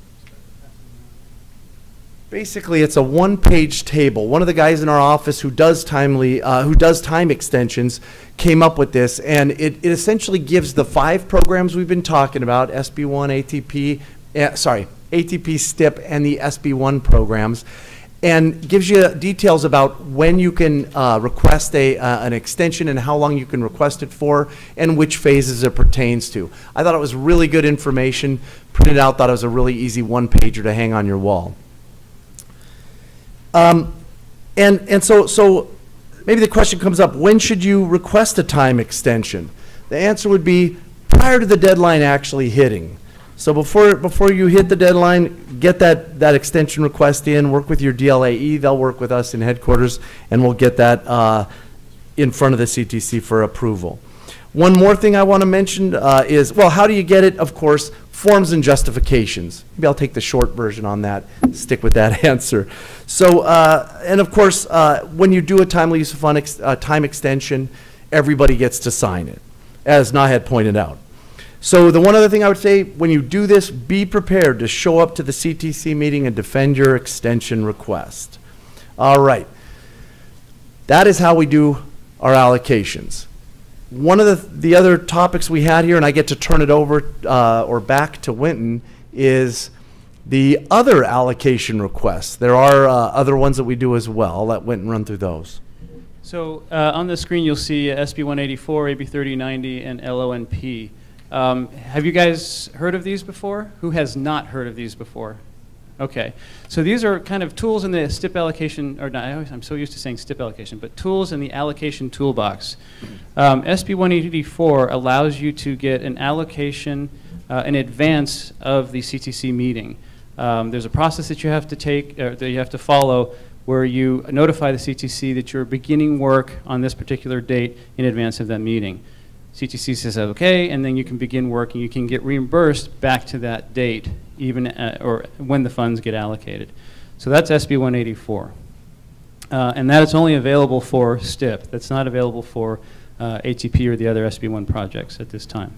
Basically, it's a one-page table. One of the guys in our office who does time extensions came up with this, and it essentially gives the 5 programs we've been talking about: SB1, ATP, STIP, and the SB1 programs, and gives you details about when you can request an extension and how long you can request it for and which phases it pertains to. I thought it was really good information. Printed out, thought it was a really easy one-pager to hang on your wall. So maybe the question comes up, when should you request a time extension? The answer would be prior to the deadline actually hitting. So before you hit the deadline, get that extension request in, work with your DLAE, they'll work with us in headquarters, and we'll get that in front of the CTC for approval. One more thing I want to mention is, well, how do you get it? Of course, forms and justifications. Maybe I'll take the short version on that, stick with that answer. So, and of course, when you do a timely use of fund time extension, everybody gets to sign it, as Nahed pointed out. So the one other thing I would say, when you do this, be prepared to show up to the CTC meeting and defend your extension request. All right. That is how we do our allocations. One of the other topics we had here, and I get to turn it over or back to Winton, is the other allocation requests. There are other ones that we do as well. I'll let Winton run through those. So on the screen you'll see SB 184, AB 3090, and LONP. Have you guys heard of these before? Who has not heard of these before? Okay, so these are kind of tools in the STIP allocation, or not, I'm so used to saying STIP allocation, but tools in the allocation toolbox. SB 184 allows you to get an allocation in advance of the CTC meeting. There's a process that you have to take, that you have to follow, where you notify the CTC that you're beginning work on this particular date in advance of that meeting. CTC says okay, and then you can begin work and you can get reimbursed back to that date, even or when the funds get allocated. So that's SB 184. And that is only available for STIP. That's not available for ATP or the other SB1 projects at this time.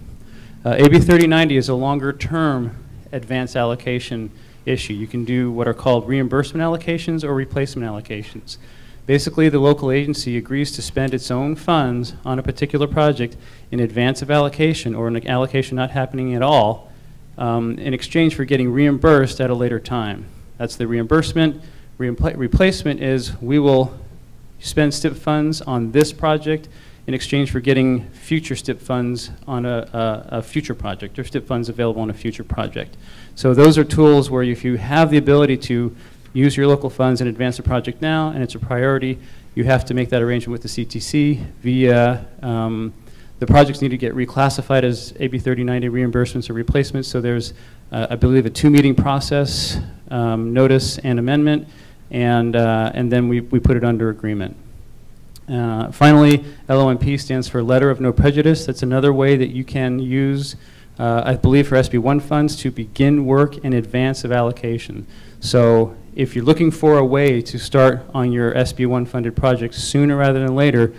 AB 3090 is a longer term advance allocation issue. You can do what are called reimbursement allocations or replacement allocations. Basically, the local agency agrees to spend its own funds on a particular project in advance of allocation or an allocation not happening at all in exchange for getting reimbursed at a later time. That's the reimbursement. Replacement is we will spend STIP funds on this project in exchange for getting future STIP funds on a future project, or STIP funds available on a future project. So those are tools where if you have the ability to use your local funds and advance a project now, and it's a priority, you have to make that arrangement with the CTC via, the projects need to get reclassified as AB 3090 reimbursements or replacements, so there's, I believe, a 2-meeting process, notice and amendment, and then we put it under agreement. Finally, LONP stands for Letter of No Prejudice. That's another way that you can use, I believe, for SB1 funds to begin work in advance of allocation. So if you're looking for a way to start on your SB1 funded project sooner rather than later,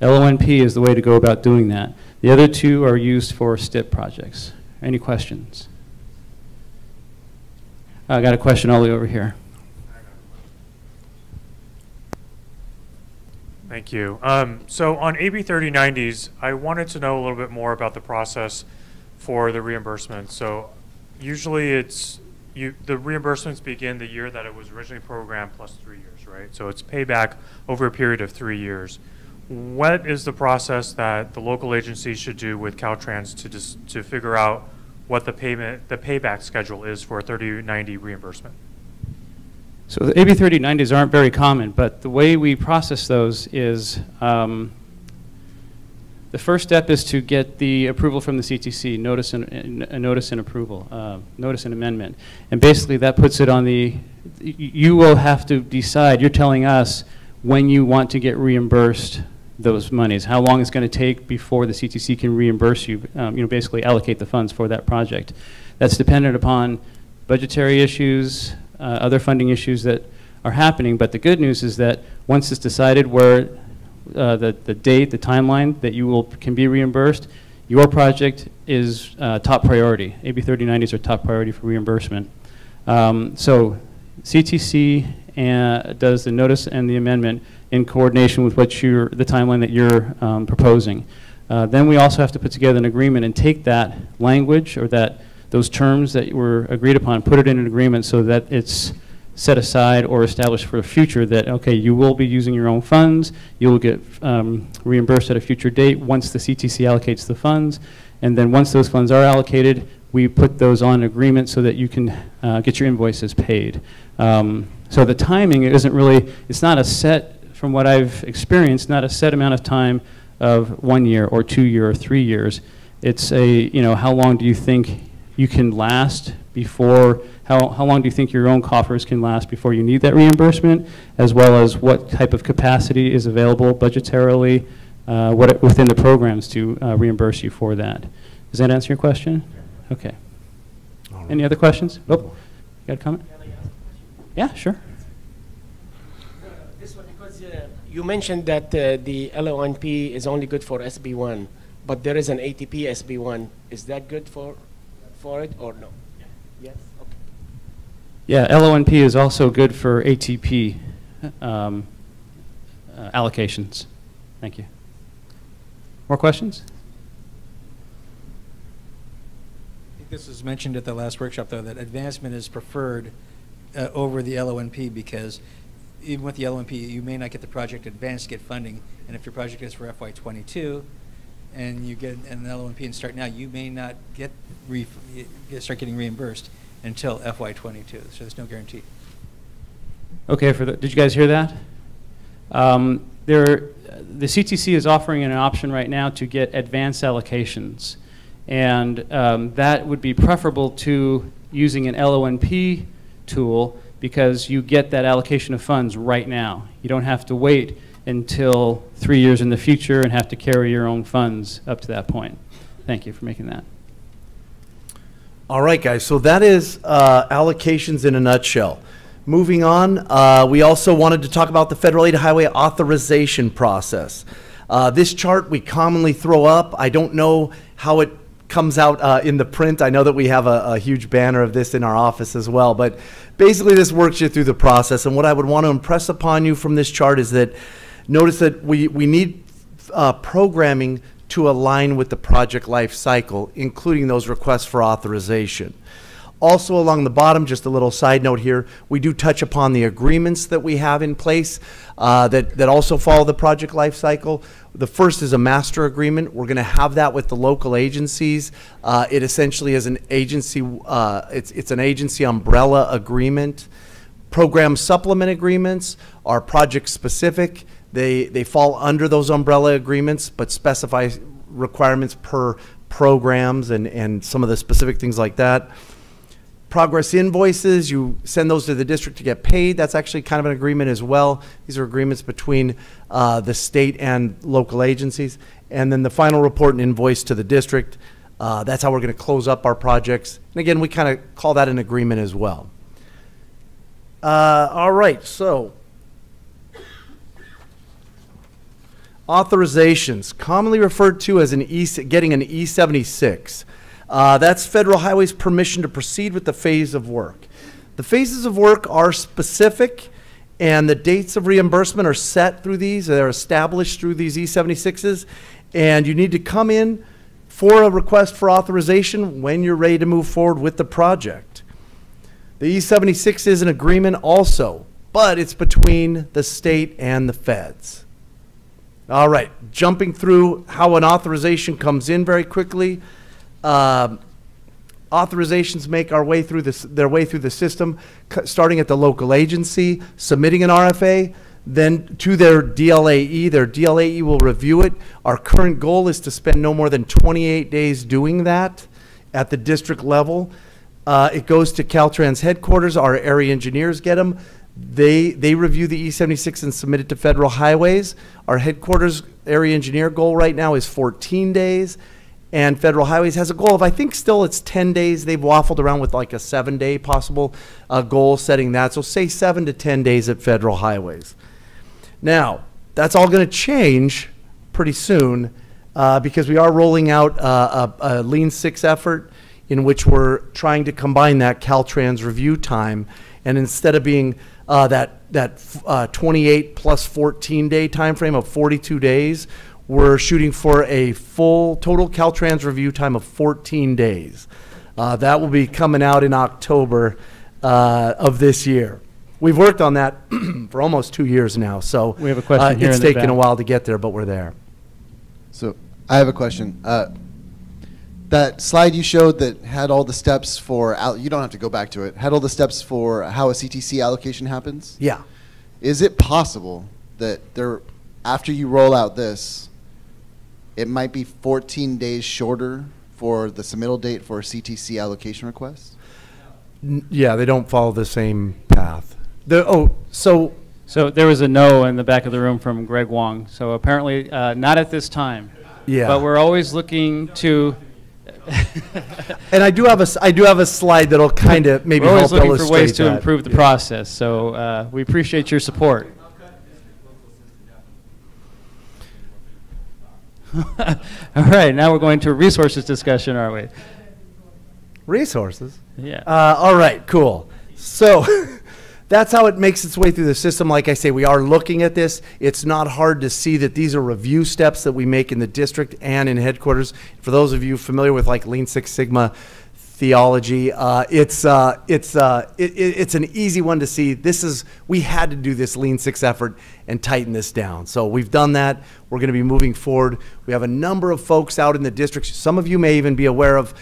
LONP is the way to go about doing that. The other two are used for STIP projects. Any questions? I got a question all the way over here. Thank you. So on AB 3090s, I wanted to know a little bit more about the process for the reimbursement. So usually it's the reimbursements begin the year that it was originally programmed plus 3 years, right? So it's payback over a period of 3 years. What is the process that the local agencies should do with Caltrans to figure out what the payback schedule is for a 3090 reimbursement? So the AB 3090s aren't very common, but the way we process those is the first step is to get the approval from the CTC, notice and approval, notice and amendment. And basically that puts it on the, you will have to decide, you're telling us when you want to get reimbursed those monies, how long it's going to take before the CTC can reimburse you, basically allocate the funds for that project. That's dependent upon budgetary issues, other funding issues that are happening, but the good news is that once it's decided where the date, the timeline that you can be reimbursed, your project is top priority. AB 3090s are top priority for reimbursement. So CTC does the notice and the amendment in coordination with what the timeline that you're proposing. Then we also have to put together an agreement and take that language or those terms that were agreed upon, put it in an agreement so that it's set aside or established for the future that, okay, you will be using your own funds, you will get reimbursed at a future date once the CTC allocates the funds, and then once those funds are allocated, we put those on agreement so that you can get your invoices paid. So the timing isn't really, it's not a set, from what I've experienced, not a set amount of time of 1 year or 2 year or 3 years. It's how long do you think you can last before, how long do you think your own coffers can last before you need that reimbursement, as well as what type of capacity is available budgetarily within the programs to reimburse you for that. Does that answer your question? Okay. Right. Any other questions? Oh, you got a comment? Yeah, sure. This one, because you mentioned that the LONP is only good for SB1, but there is an ATP SB1. Is that good for it or no? Yeah. Yes. Okay. Yeah, LONP is also good for ATP allocations. Thank you. More questions? I think this was mentioned at the last workshop, though, that advancement is preferred over the LONP because even with the LONP, you may not get the project advanced to get funding, and if your project is for FY22 and you get an LONP and start now, you may not get start getting reimbursed until FY22, so there's no guarantee. Okay, did you guys hear that? The CTC is offering an option right now to get advanced allocations, and that would be preferable to using an LONP tool because you get that allocation of funds right now. You don't have to wait until 3 years in the future and have to carry your own funds up to that point. Thank you for making that. All right, guys, so that is allocations in a nutshell. Moving on, we also wanted to talk about the Federal Aid Highway Authorization Process. This chart we commonly throw up. I don't know how it comes out in the print. I know that we have a huge banner of this in our office as well, but basically this works you through the process. And what I would want to impress upon you from this chart is that notice that we need programming to align with the project life cycle, including those requests for authorization. Also along the bottom, just a little side note here, we do touch upon the agreements that we have in place that also follow the project life cycle. The first is a master agreement. We're going to have that with the local agencies. It essentially is an agency, it's an agency umbrella agreement. Program supplement agreements are project specific. They fall under those umbrella agreements, but specify requirements per programs and some of the specific things like that. Progress invoices, you send those to the district to get paid. That's actually kind of an agreement as well. These are agreements between the state and local agencies. And then the final report and invoice to the district. That's how we're going to close up our projects. And again, we kind of call that an agreement as well. All right, so Authorizations, commonly referred to as getting an E76. That's Federal Highway's permission to proceed with the phase of work. The phases of work are specific, and the dates of reimbursement are set through these. They're established through these E76s, and you need to come in for a request for authorization when you're ready to move forward with the project. The E76 is an agreement also, but it's between the state and the feds. All right, jumping through how an authorization comes in very quickly. Authorizations make their way through the system, starting at the local agency, submitting an RFA, then to their DLAE. Their DLAE will review it. Our current goal is to spend no more than 28 days doing that at the district level. It goes to Caltrans headquarters. Our area engineers get them. They review the E76 and submit it to Federal Highways. Our headquarters area engineer goal right now is 14 days. And Federal Highways has a goal of, I think still it's 10 days. They've waffled around with like a 7-day possible goal setting that. So say 7 to 10 days at Federal Highways. Now, that's all going to change pretty soon because we are rolling out a Lean 6 effort in which we're trying to combine that Caltrans review time. And instead of being that 28 plus 14-day time frame of 42 days, we're shooting for a full total Caltrans review time of 14 days. That will be coming out in October of this year. We've worked on that for almost 2 years now, so we have a question here it's in the taken a back. while to get there, but we're there. So I have a question. That slide you showed that had all the steps for, you don't have to go back to it, had all the steps for how a CTC allocation happens? Yeah. Is it possible that after you roll out this, it might be 14 days shorter for the submittal date for a CTC allocation request? Yeah, they don't follow the same path. So there was a no in the back of the room from Greg Wong. So apparently not at this time. yeah. But we're always looking to. And I do have a slide that'll kind of maybe We're help always looking for illustrate ways to that. improve the process. So we appreciate your support. All right, now we're going to a resources discussion, are we? Resources. Yeah. All right, cool. So that's how it makes its way through the system. Like I say, we are looking at this. It's not hard to see that these are review steps that we make in the district and in headquarters. For those of you familiar with like Lean Six Sigma theology, it's an easy one to see. We had to do this Lean Six effort and tighten this down. So we've done that. We're going to be moving forward. We have a number of folks out in the districts. Some of you may even be aware of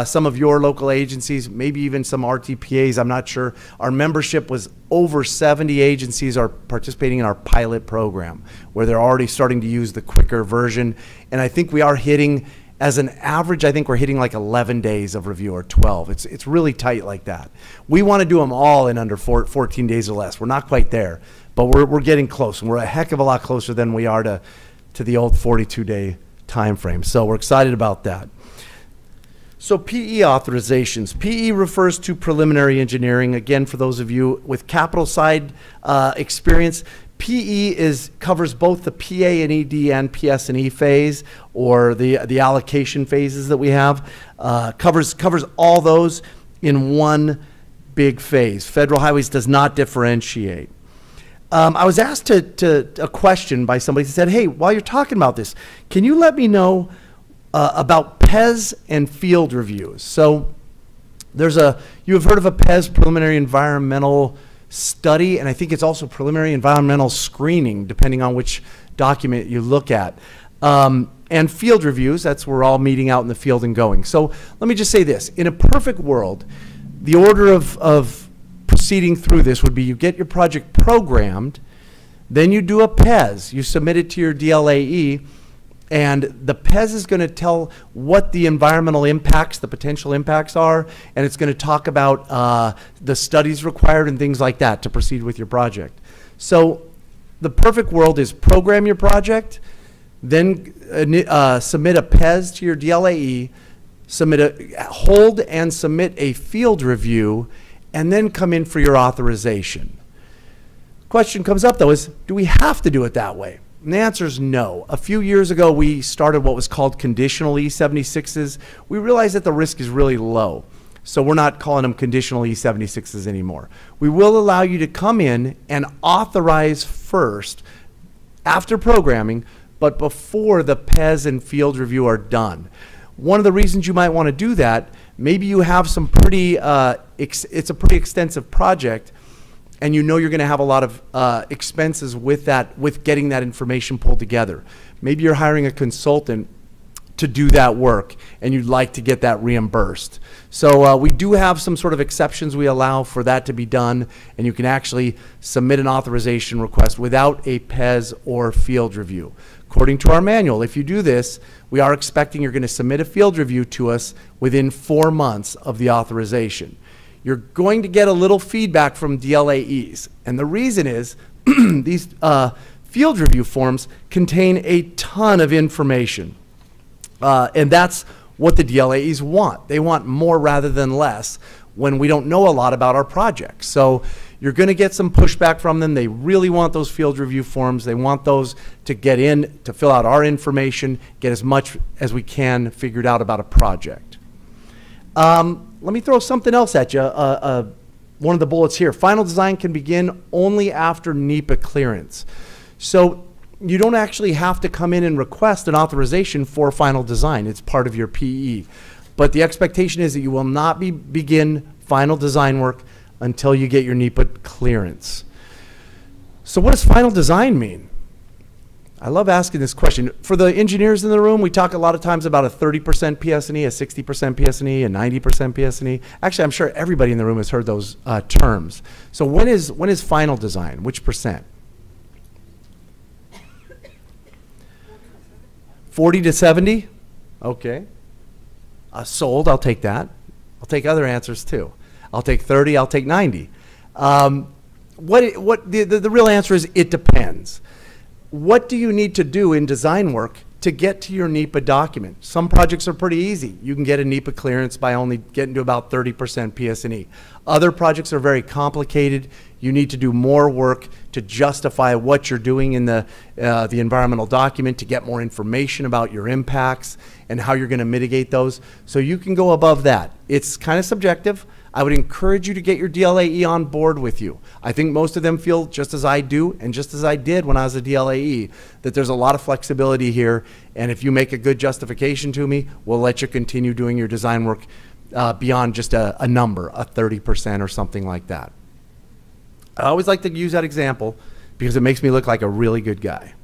some of your local agencies, maybe even some RTPAs, I'm not sure. Our membership was over 70 agencies are participating in our pilot program where they're already starting to use the quicker version. And I think we are hitting, as an average, I think we're hitting like 11 days of review or 12. It's really tight like that. We want to do them all in under 14 days or less. We're not quite there, but we're getting close, and we're a heck of a lot closer than we are to the old 42-day time frame. So we're excited about that. So PE authorizations. PE refers to preliminary engineering. Again, for those of you with capital side experience, PE covers both the PA and ED and PS and E phase, or the allocation phases that we have. Covers all those in one big phase. Federal Highways does not differentiate. I was asked a question by somebody who said, hey, while you're talking about this, can you let me know about PES and field reviews? So you have heard of a PES, preliminary environmental study, and I think it's also preliminary environmental screening, depending on which document you look at. And field reviews, that's where we're all meeting out in the field and going. So let me just say this. In a perfect world, the order of proceeding through this would be you get your project programmed, then you do a PES. You submit it to your DLAE, and the PES is going to tell what the environmental impacts, the potential impacts are, and it's going to talk about the studies required and things like that to proceed with your project. So the perfect world is program your project, then submit a PES to your DLAE, hold and submit a field review, and then come in for your authorization. Question comes up though is, do we have to do it that way? And the answer is no. A few years ago, we started what was called conditional E76s. We realized that the risk is really low, so we're not calling them conditional E76s anymore. We will allow you to come in and authorize first after programming, but before the PES and field review are done. One of the reasons you might want to do that, maybe you have some pretty, it's a pretty extensive project, and you know you're going to have a lot of expenses with that, with getting that information pulled together. Maybe you're hiring a consultant to do that work, and you'd like to get that reimbursed. So we do have some sort of exceptions we allow for that to be done, and you can actually submit an authorization request without a PES or field review. According to our manual, if you do this, we are expecting you're going to submit a field review to us within 4 months of the authorization. You're going to get a little feedback from DLAEs, and the reason is these field review forms contain a ton of information, and that's what the DLAEs want. They want more rather than less when we don't know a lot about our project. So you're going to get some pushback from them. They really want those field review forms. They want those to get in, to fill out our information, get as much as we can figured out about a project. Let me throw something else at you. One of the bullets here. Final design can begin only after NEPA clearance. So you don't actually have to come in and request an authorization for final design. It's part of your PE. But the expectation is that you will not begin final design work until you get your NEPA clearance. So what does final design mean? I love asking this question. For the engineers in the room, we talk a lot of times about a 30% PS&E, a 60% PS&E, a 90% PS&E. Actually, I'm sure everybody in the room has heard those terms. So when is final design? Which percent? 40 to 70? Okay. Sold, I'll take that. I'll take other answers too. I'll take 30, I'll take 90. The real answer is it depends. What do you need to do in design work to get to your NEPA document? Some projects are pretty easy. You can get a NEPA clearance by only getting to about 30% PS&E. Other projects are very complicated. You need to do more work to justify what you're doing in the environmental document, to get more information about your impacts and how you're going to mitigate those. So you can go above that. It's kind of subjective. I would encourage you to get your DLAE on board with you. I think most of them feel just as I do and just as I did when I was a DLAE, that there's a lot of flexibility here, and if you make a good justification to me, we'll let you continue doing your design work beyond just a number, a 30% or something like that. I always like to use that example because it makes me look like a really good guy.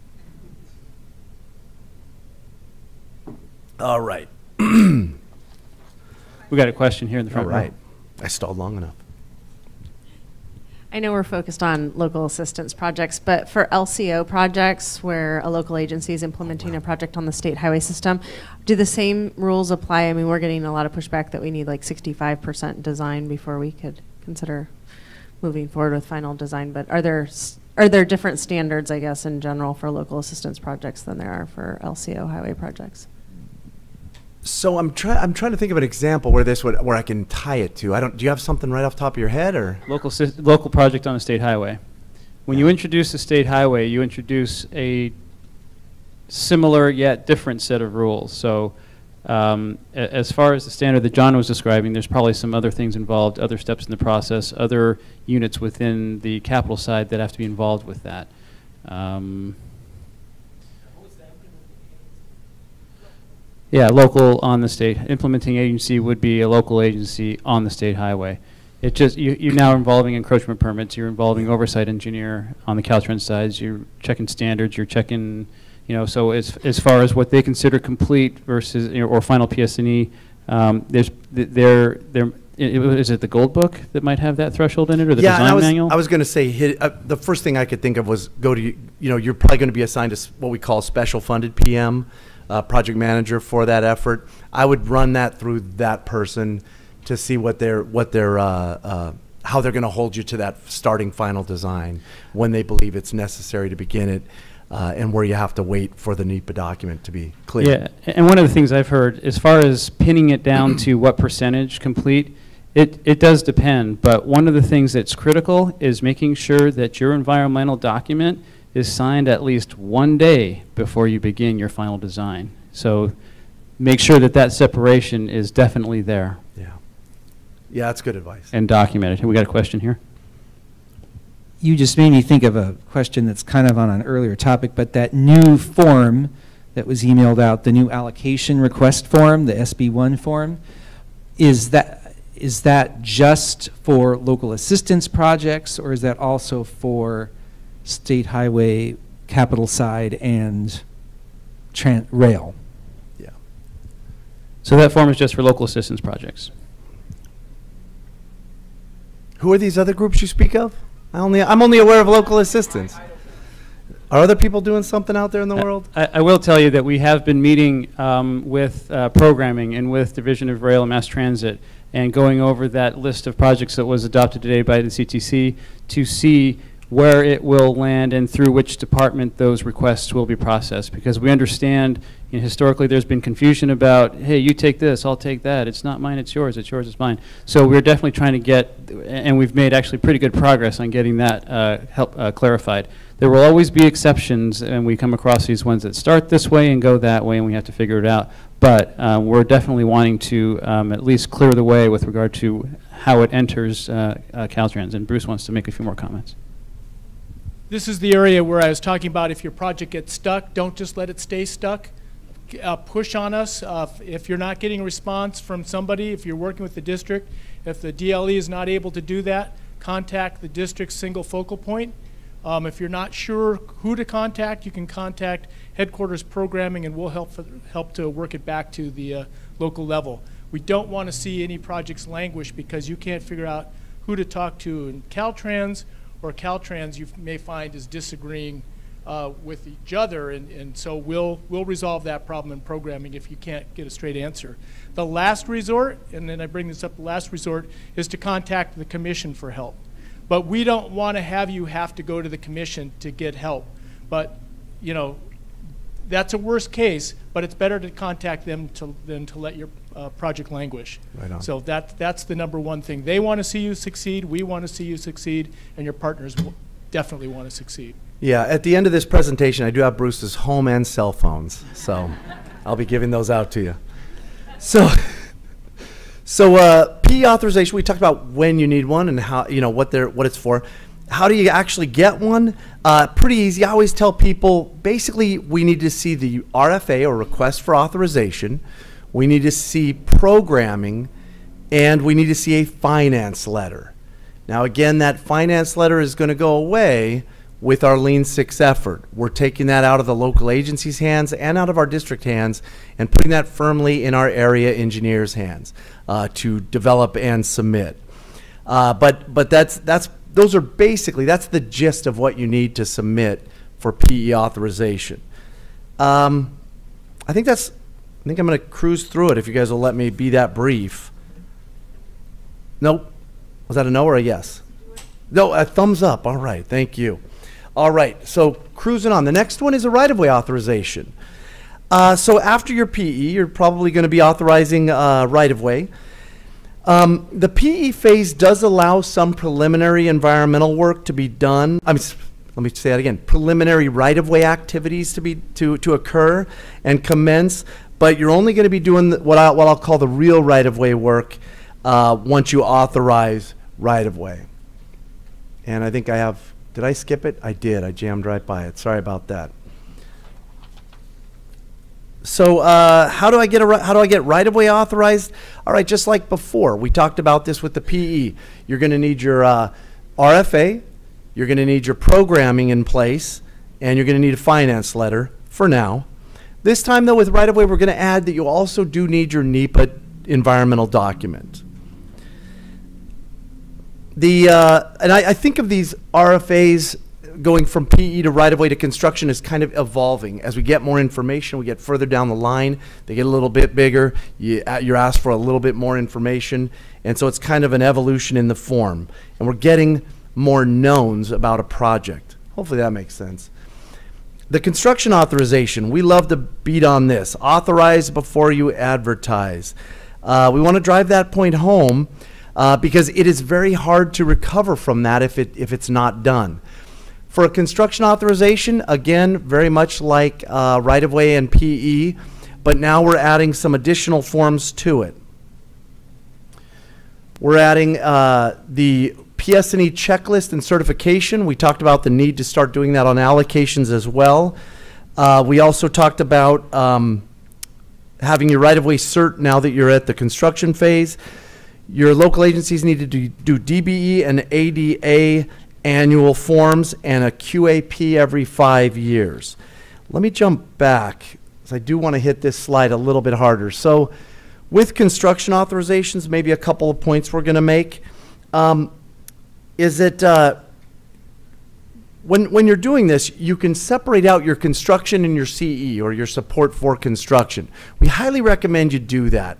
All right. We got a question here in the front row. All right. I stalled long enough. I know we're focused on local assistance projects, but for LCO projects where a local agency is implementing a project on the state highway system, do the same rules apply? I mean, we're getting a lot of pushback that we need like 65% design before we could consider moving forward with final design, but are there different standards, I guess, in general for local assistance projects than there are for LCO highway projects? So I'm trying to think of an example where where I can tie it to. Do you have something right off the top of your head, or Local project on a state highway. When you introduce a state highway, you introduce a similar yet different set of rules. So as far as the standard that John was describing, there's probably some other things involved, other steps in the process, other units within the capital side that have to be involved with that. Yeah, local on the state. Implementing agency would be a local agency on the state highway. It just, you're now involving encroachment permits, you're involving oversight engineer on the Caltrans sides, you're checking standards, you're checking, you know, so as far as what they consider complete versus, you know, or final PS&E, is it the Gold Book that might have that threshold in it, or the design manual? I was going to say, the first thing I could think of was go to, you know, you're probably going to be assigned to what we call special funded PM. Project manager for that effort. I would run that through that person to see how they're going to hold you to that starting final design, when they believe it's necessary to begin it, and where you have to wait for the NEPA document to be clear. Yeah, and one of the things I've heard, as far as pinning it down to what percentage complete, it does depend, but one of the things that's critical is making sure that your environmental document is signed at least 1 day before you begin your final design. So make sure that that separation is definitely there. Yeah. Yeah, that's good advice. And documented. We got a question here. You just made me think of a question that's kind of on an earlier topic, but that new form that was emailed out, the new allocation request form, the SB1 form, is that just for local assistance projects, or is that also for state highway, capital side, and rail? Yeah. So that form is just for local assistance projects. Who are these other groups you speak of? I'm only aware of local assistance. Are other people doing something out there in the world? I will tell you that we have been meeting with programming and with Division of Rail and Mass Transit and going over that list of projects that was adopted today by the CTC to see where it will land and through which department those requests will be processed. Because we understand, you know, historically there's been confusion about, hey, you take this, I'll take that. It's not mine, it's yours, it's mine. So we're definitely trying to get, and we've made actually pretty good progress on getting that clarified. There will always be exceptions, and we come across these ones that start this way and go that way, and we have to figure it out. But we're definitely wanting to at least clear the way with regard to how it enters Caltrans. And Bruce wants to make a few more comments. This is the area where I was talking about if your project gets stuck, don't just let it stay stuck. Push on us. If you're not getting a response from somebody, if you're working with the district, if the DLE is not able to do that, contact the district's single focal point. If you're not sure who to contact, you can contact headquarters programming, and we'll help to work it back to the local level. We don't want to see any projects languish because you can't figure out who to talk to in Caltrans, or Caltrans you may find is disagreeing with each other, and so we'll resolve that problem in programming if you can't get a straight answer. The last resort, and then I bring this up, the last resort is to contact the commission for help. But we don't want to have you have to go to the commission to get help. But, you know, that's a worst case, but it's better to contact them than to let your project languish. Right on. So that's the number one thing. They want to see you succeed, we want to see you succeed, and your partners definitely want to succeed. Yeah, at the end of this presentation, I do have Bruce's home and cell phones, so I'll be giving those out to you. So PE authorization, we talked about when you need one and how, you know, what it's for. How do you actually get one? Pretty easy. I always tell people, basically, we need to see the RFA, or request for authorization. We need to see programming, and we need to see a finance letter. Now, again, that finance letter is going to go away with our Lean 6 effort. We're taking that out of the local agency's hands and out of our district hands and putting that firmly in our area engineers' hands to develop and submit. But those are basically, that's the gist of what you need to submit for PE authorization. I think I'm going to cruise through it if you guys will let me be that brief. Nope. Was that a no or a yes? No, a thumbs up. All right, thank you. All right, so cruising on. The next one is a right-of-way authorization. So after your PE, you're probably going to be authorizing right-of-way. The PE phase does allow some preliminary environmental work to be done. Let me say that again. Preliminary right-of-way activities to occur and commence, but you're only going to be doing what I'll call the real right-of-way work once you authorize right-of-way. And I think I have. Did I skip it? I did. I jammed right by it. Sorry about that. So how do I get right-of-way authorized? All right, just like before, we talked about this with the PE. You're going to need your RFA, you're going to need your programming in place, and you're going to need a finance letter for now. This time, though, with right-of-way, we're going to add that you also do need your NEPA environmental document. And I think of these RFAs going from PE to right-of-way to construction is kind of evolving. As we get more information, we get further down the line, they get a little bit bigger, you're asked for a little bit more information, and so it's kind of an evolution in the form. And we're getting more knowns about a project. Hopefully that makes sense. The construction authorization, we love to beat on this. Authorize before you advertise. We want to drive that point home because it is very hard to recover from that if it's not done. For a construction authorization, again, very much like right-of-way and PE, but now we're adding some additional forms to it. We're adding the PS&E checklist and certification. We talked about the need to start doing that on allocations as well. We also talked about having your right-of-way cert now that you're at the construction phase. Your local agencies need to do DBE and ADA annual forms and a QAP every 5 years. Let me jump back, because I do want to hit this slide a little bit harder. So with construction authorizations, maybe a couple of points we're going to make. Is that when you're doing this, you can separate out your construction and your CE, or your support for construction. We highly recommend you do that.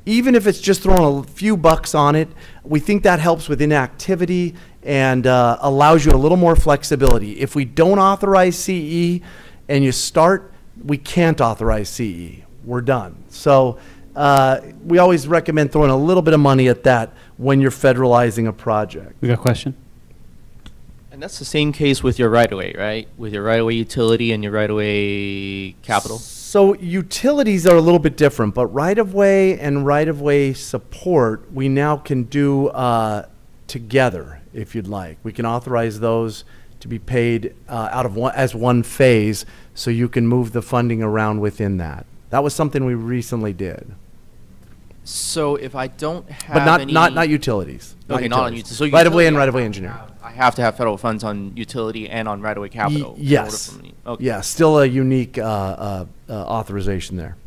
Even if it's just throwing a few bucks on it, we think that helps with inactivity and allows you a little more flexibility. If we don't authorize CE and you start, we can't authorize CE. We're done. So we always recommend throwing a little bit of money at that when you're federalizing a project. We got a question? And that's the same case with your right-of-way, right? With your right-of-way utility and your right-of-way capital? So utilities are a little bit different, but right-of-way and right-of-way support, we now can do together, if you'd like. We can authorize those to be paid out of as one phase, so you can move the funding around within that. That was something we recently did. So if I don't have But any... not utilities. Okay, not on utilities. So right-of-way and utility, right-of-way engineering. I have to have federal funds on utility and on right-of-way capital. in Yes. order for me. Okay. Yeah, still a unique authorization there.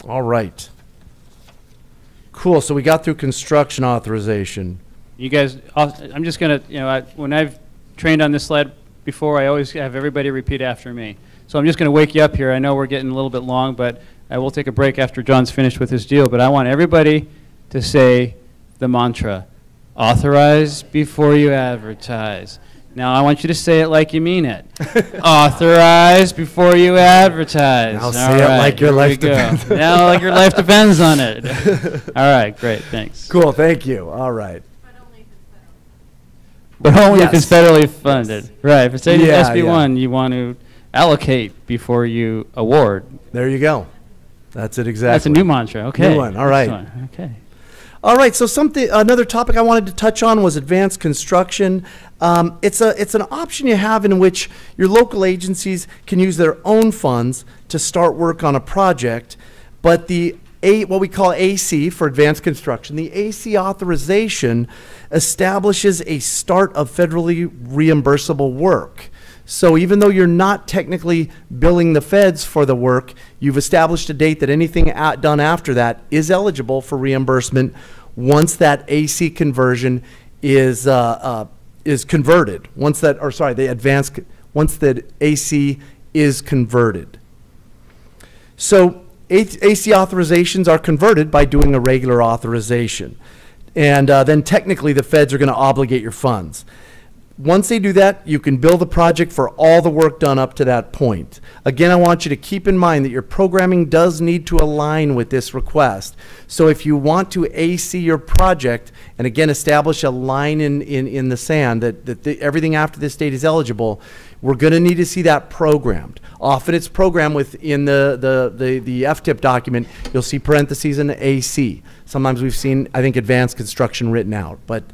All right. Cool, so we got through construction authorization. You guys, I'm just going to, when I've trained on this slide before, I always have everybody repeat after me. So I'm just going to wake you up here. I know we're getting a little bit long, but I will take a break after John's finished with his deal. But I want everybody to say the mantra, authorize before you advertise. Now I want you to say it like you mean it. Authorize before you advertise. Now say it like your life depends. Now like your life depends on it. All right, great, thanks. Cool, thank you. All right. But only Yes. if it's federally funded. Right, if it's Yeah, SB1, you want to allocate before you award. There you go. That's it exactly. That's a new mantra, okay. New one, all right. Excellent, okay. All right, so another topic I wanted to touch on was advanced construction. It's an option you have in which your local agencies can use their own funds to start work on a project, but what we call AC for advanced construction, the AC authorization establishes a start of federally reimbursable work. So even though you're not technically billing the feds for the work, you've established a date that anything done after that is eligible for reimbursement once that AC conversion is converted. Once that AC is converted. So AC authorizations are converted by doing a regular authorization. And then technically the feds are going to obligate your funds. Once they do that, you can bill the project for all the work done up to that point. Again, I want you to keep in mind that your programming does need to align with this request. So if you want to AC your project, and again establish a line in the sand that everything after this date is eligible, we're going to need to see that programmed. Often it's programmed within the FTIP document. You'll see parentheses in AC. Sometimes we've seen, I think, advanced construction written out. But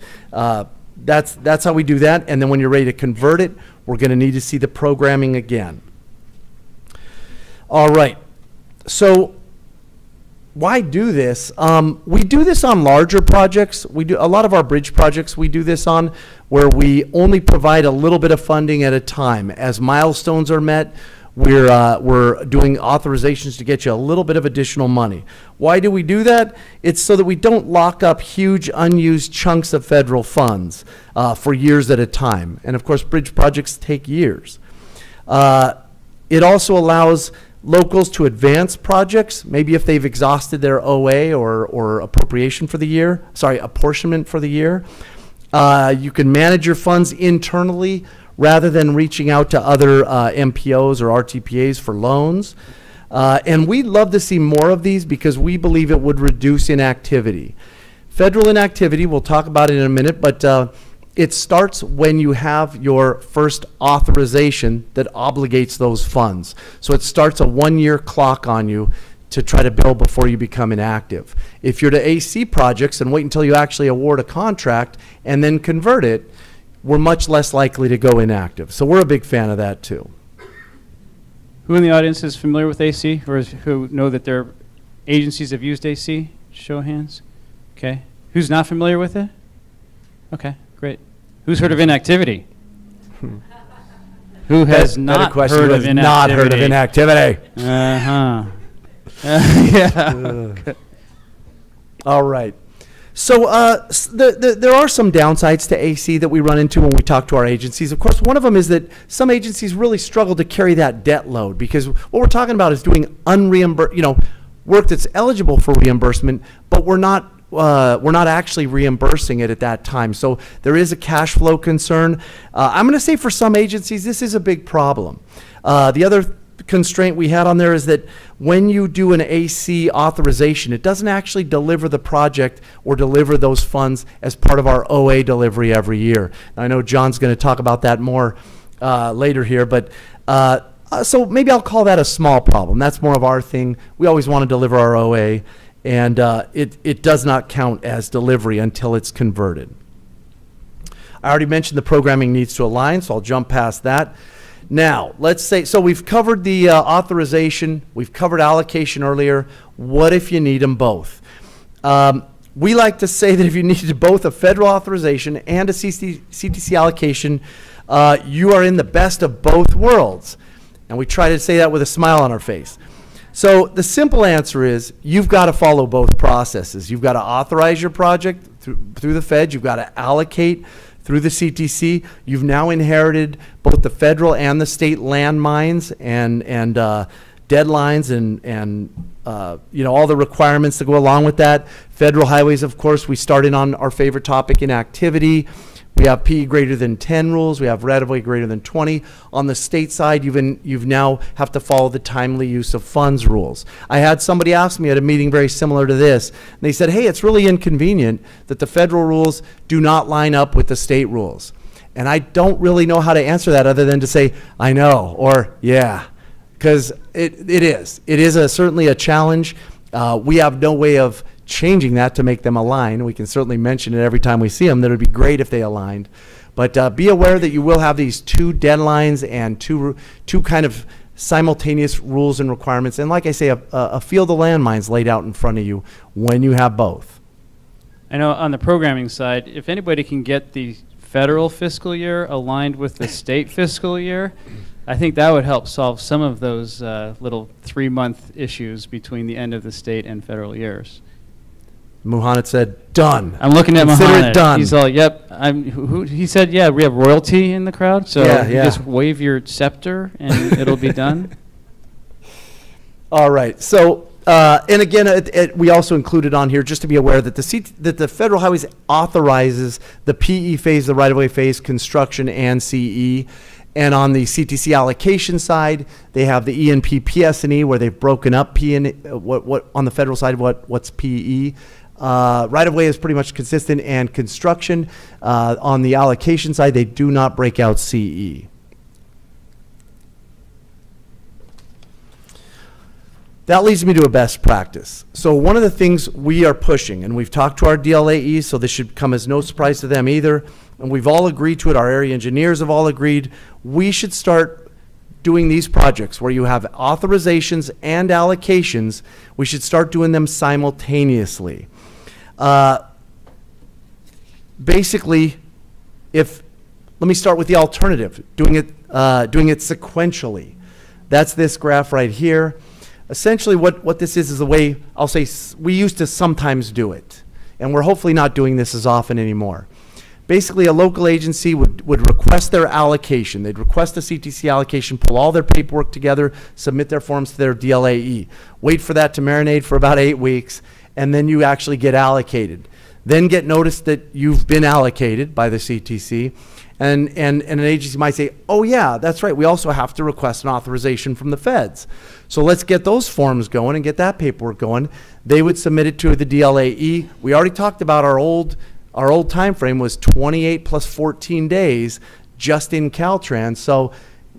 that's how we do that. And then when you're ready to convert it, we're going to need to see the programming again. All right. So why do this? We do this on larger projects. We do a lot of our bridge projects. We do this on where we only provide a little bit of funding at a time. As milestones are met, we're doing authorizations to get you a little bit of additional money. Why do we do that? It's so that we don't lock up huge unused chunks of federal funds for years at a time. And of course, bridge projects take years. It also allows locals to advance projects, maybe if they've exhausted their OA or appropriation for the year, apportionment for the year. You can manage your funds internally rather than reaching out to other MPOs or RTPAs for loans. And we'd love to see more of these because we believe it would reduce inactivity. Federal inactivity, we'll talk about it in a minute, but It starts when you have your first authorization that obligates those funds. So it starts a 1-year clock on you to try to bill before you become inactive. If you're to AC projects and wait until you actually award a contract and then convert it, we're much less likely to go inactive. So we're a big fan of that too. Who in the audience is familiar with AC, or who know that their agencies have used AC? Show of hands. Okay. Who's not familiar with it? Okay, great. Who's heard of inactivity? Who has not heard of inactivity? Not heard of inactivity. Uh-huh. Yeah. All right. So there are some downsides to AC that we run into when we talk to our agencies. Of course, one of them is that some agencies really struggle to carry that debt load, because what we're talking about is doing unreimbursed, work that's eligible for reimbursement, but we're not actually reimbursing it at that time. So there is a cash flow concern. I'm going to say for some agencies, this is a big problem. The other constraint we had on there is that when you do an AC authorization, it doesn't actually deliver the project or deliver those funds as part of our OA delivery every year. Now, I know John's going to talk about that more later here, but so maybe I'll call that a small problem. That's more of our thing. We always want to deliver our OA, and it does not count as delivery until it's converted. I already mentioned the programming needs to align, so I'll jump past that. Now, let's say, so we've covered the authorization, we've covered allocation earlier. What if you need them both? We like to say that if you needed both a federal authorization and a CTC allocation, you are in the best of both worlds. And we try to say that with a smile on our face. So the simple answer is you've got to follow both processes. You've got to authorize your project through the feds. You've got to allocate through the CTC. You've now inherited both the federal and the state landmines and deadlines and all the requirements that go along with that. Federal highways, of course, we started on our favorite topic, inactivity. We have PE greater than 10 rules. We have right-of-way greater than 20. On the state side, you've now have to follow the timely use of funds rules. I had somebody ask me at a meeting very similar to this, and they said, hey, it's really inconvenient that the federal rules do not line up with the state rules. And I don't really know how to answer that other than to say, I know, or yeah, because it is certainly a challenge. We have no way of changing that to make them align. We can certainly mention it every time we see them. That it would be great if they aligned. But be aware that you will have these two deadlines and two kind of simultaneous rules and requirements. And like I say, a field of landmines laid out in front of you when you have both. I know on the programming side, if anybody can get the federal fiscal year aligned with the state fiscal year, I think that would help solve some of those little 3-month issues between the end of the state and federal years. Muhammad said, done. I'm looking at Consider Muhammad. it done. He's all, yep. He said, yeah, we have royalty in the crowd, so you just wave your scepter and it'll be done. All right. So, and again, we also included on here just to be aware that the Federal Highways authorizes the PE phase, the right-of-way phase, construction, and CE. And on the CTC allocation side, they have the E and P, PS and E, where they've broken up P and what on the federal side, what's PE. Right-of-way is pretty much consistent, and construction. On the allocation side, they do not break out CE. That leads me to a best practice. So one of the things we are pushing, and we've talked to our DLAEs, so this should come as no surprise to them either, and we've all agreed to it, our area engineers have all agreed, we should start doing these projects where you have authorizations and allocations. We should start doing them simultaneously. Basically, let me start with the alternative, doing it sequentially. That's this graph right here. Essentially what this is the way, I'll say, we used to sometimes do it, and we're hopefully not doing this as often anymore. Basically, a local agency would request their allocation. They'd request a CTC allocation, pull all their paperwork together, submit their forms to their DLAE, wait for that to marinate for about 8 weeks, and then you actually get allocated. Then get notice that you've been allocated by the CTC, and an agency might say, oh yeah, that's right, we also have to request an authorization from the feds. So let's get those forms going and get that paperwork going. They would submit it to the DLAE. We already talked about our old Our old time frame was 28 plus 14 days just in Caltrans. So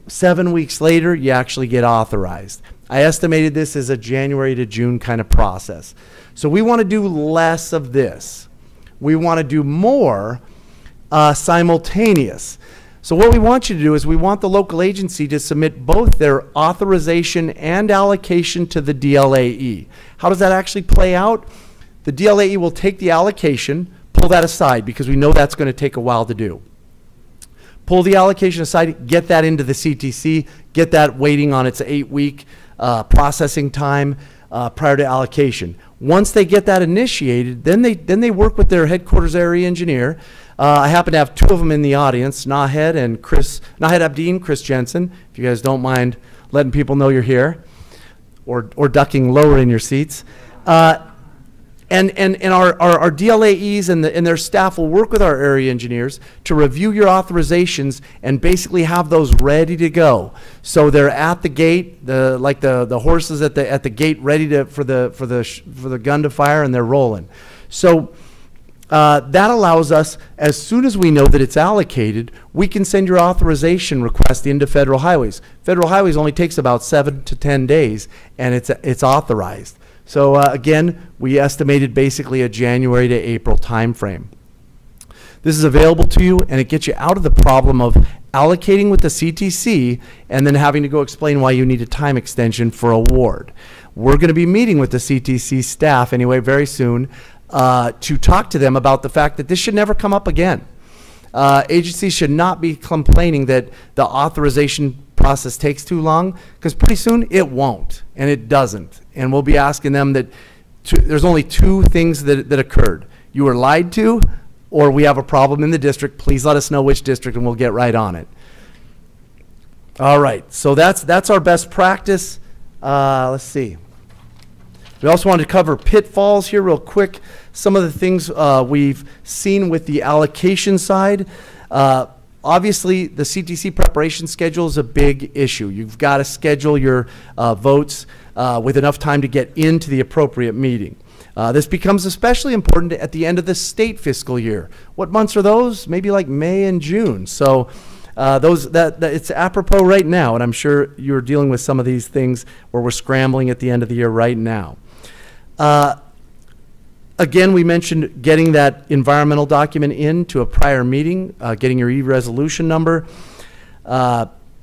7 weeks later, you actually get authorized. I estimated this as a January to June kind of process. So we want to do less of this. We want to do more simultaneous. So what we want you to do is we want the local agency to submit both their authorization and allocation to the DLAE. How does that actually play out? The DLAE will take the allocation, pull that aside because we know that's going to take a while to do. Pull the allocation aside, get that into the CTC, get that waiting on its 8-week processing time prior to allocation. Once they get that initiated, then they work with their headquarters area engineer. I happen to have two of them in the audience, Nahed Abdeen, Chris Jensen, if you guys don't mind letting people know you're here, or ducking lower in your seats. And our DLAEs and their staff will work with our area engineers to review your authorizations and basically have those ready to go. So they're at the gate, like the horses at the gate, ready for the gun to fire, and they're rolling. So that allows us, as soon as we know that it's allocated, we can send your authorization request into Federal Highways. Federal Highways only takes about 7 to 10 days, and it's authorized. So again, we estimated basically a January to April time frame. This is available to you, and it gets you out of the problem of allocating with the CTC and then having to go explain why you need a time extension for award. We're going to be meeting with the CTC staff anyway very soon to talk to them about the fact that this should never come up again. Agencies should not be complaining that the authorization process takes too long, because pretty soon it won't, and it doesn't. And we'll be asking them that there's only two things that occurred. You were lied to, or we have a problem in the district. Please let us know which district, and we'll get right on it. All right, so that's our best practice. Let's see. We also wanted to cover pitfalls here real quick. Some of the things we've seen with the allocation side. Obviously, the CTC preparation schedule is a big issue. You've got to schedule your votes with enough time to get into the appropriate meeting. This becomes especially important at the end of the state fiscal year. What months are those? Maybe like May and June. So it's apropos right now, and I'm sure you're dealing with some of these things where we're scrambling at the end of the year right now. Again, we mentioned getting that environmental document into a prior meeting, getting your EResolution number.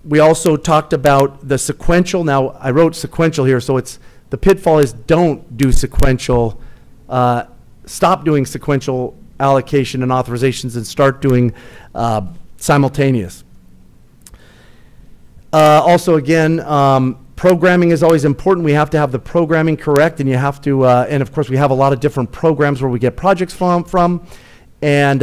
We also talked about the sequential. Now, I wrote sequential here, so the pitfall is don't do sequential, stop doing sequential allocation and authorizations and start doing simultaneous. Also, again, programming is always important. We have to have the programming correct, and you have to, and of course we have a lot of different programs where we get projects from, and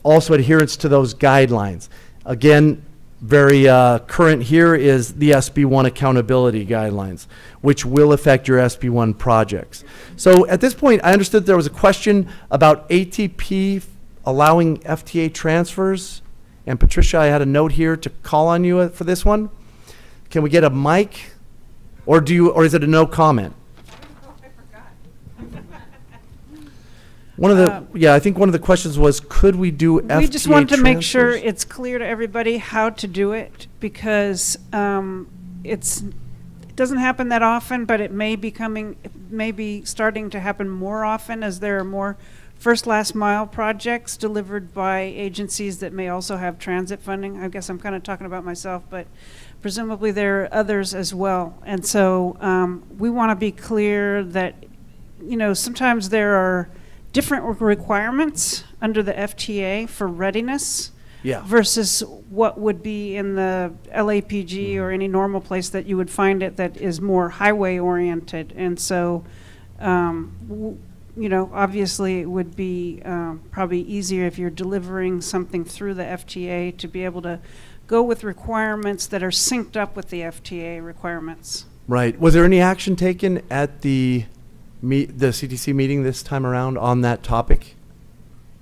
also adherence to those guidelines. Again, very current here is the SB1 accountability guidelines, which will affect your SB1 projects. So at this point, I understood there was a question about ATP allowing FTA transfers, and Patricia, I had a note here to call on you for this one. Can we get a mic? Or is it a no comment? I think one of the questions was, could we do FTA We just want to make sure transfers? it's clear to everybody how to do it, because it doesn't happen that often, but it may be starting to happen more often as there are more first last mile projects delivered by agencies that may also have transit funding. I guess I'm kind of talking about myself, but presumably there are others as well. And so we want to be clear that, sometimes there are different requirements under the FTA for readiness versus what would be in the LAPG or any normal place that you would find it that is more highway oriented. And so, obviously it would be probably easier if you're delivering something through the FTA to be able to go with requirements that are synced up with the FTA requirements. Right. Was there any action taken at the CTC meeting this time around on that topic?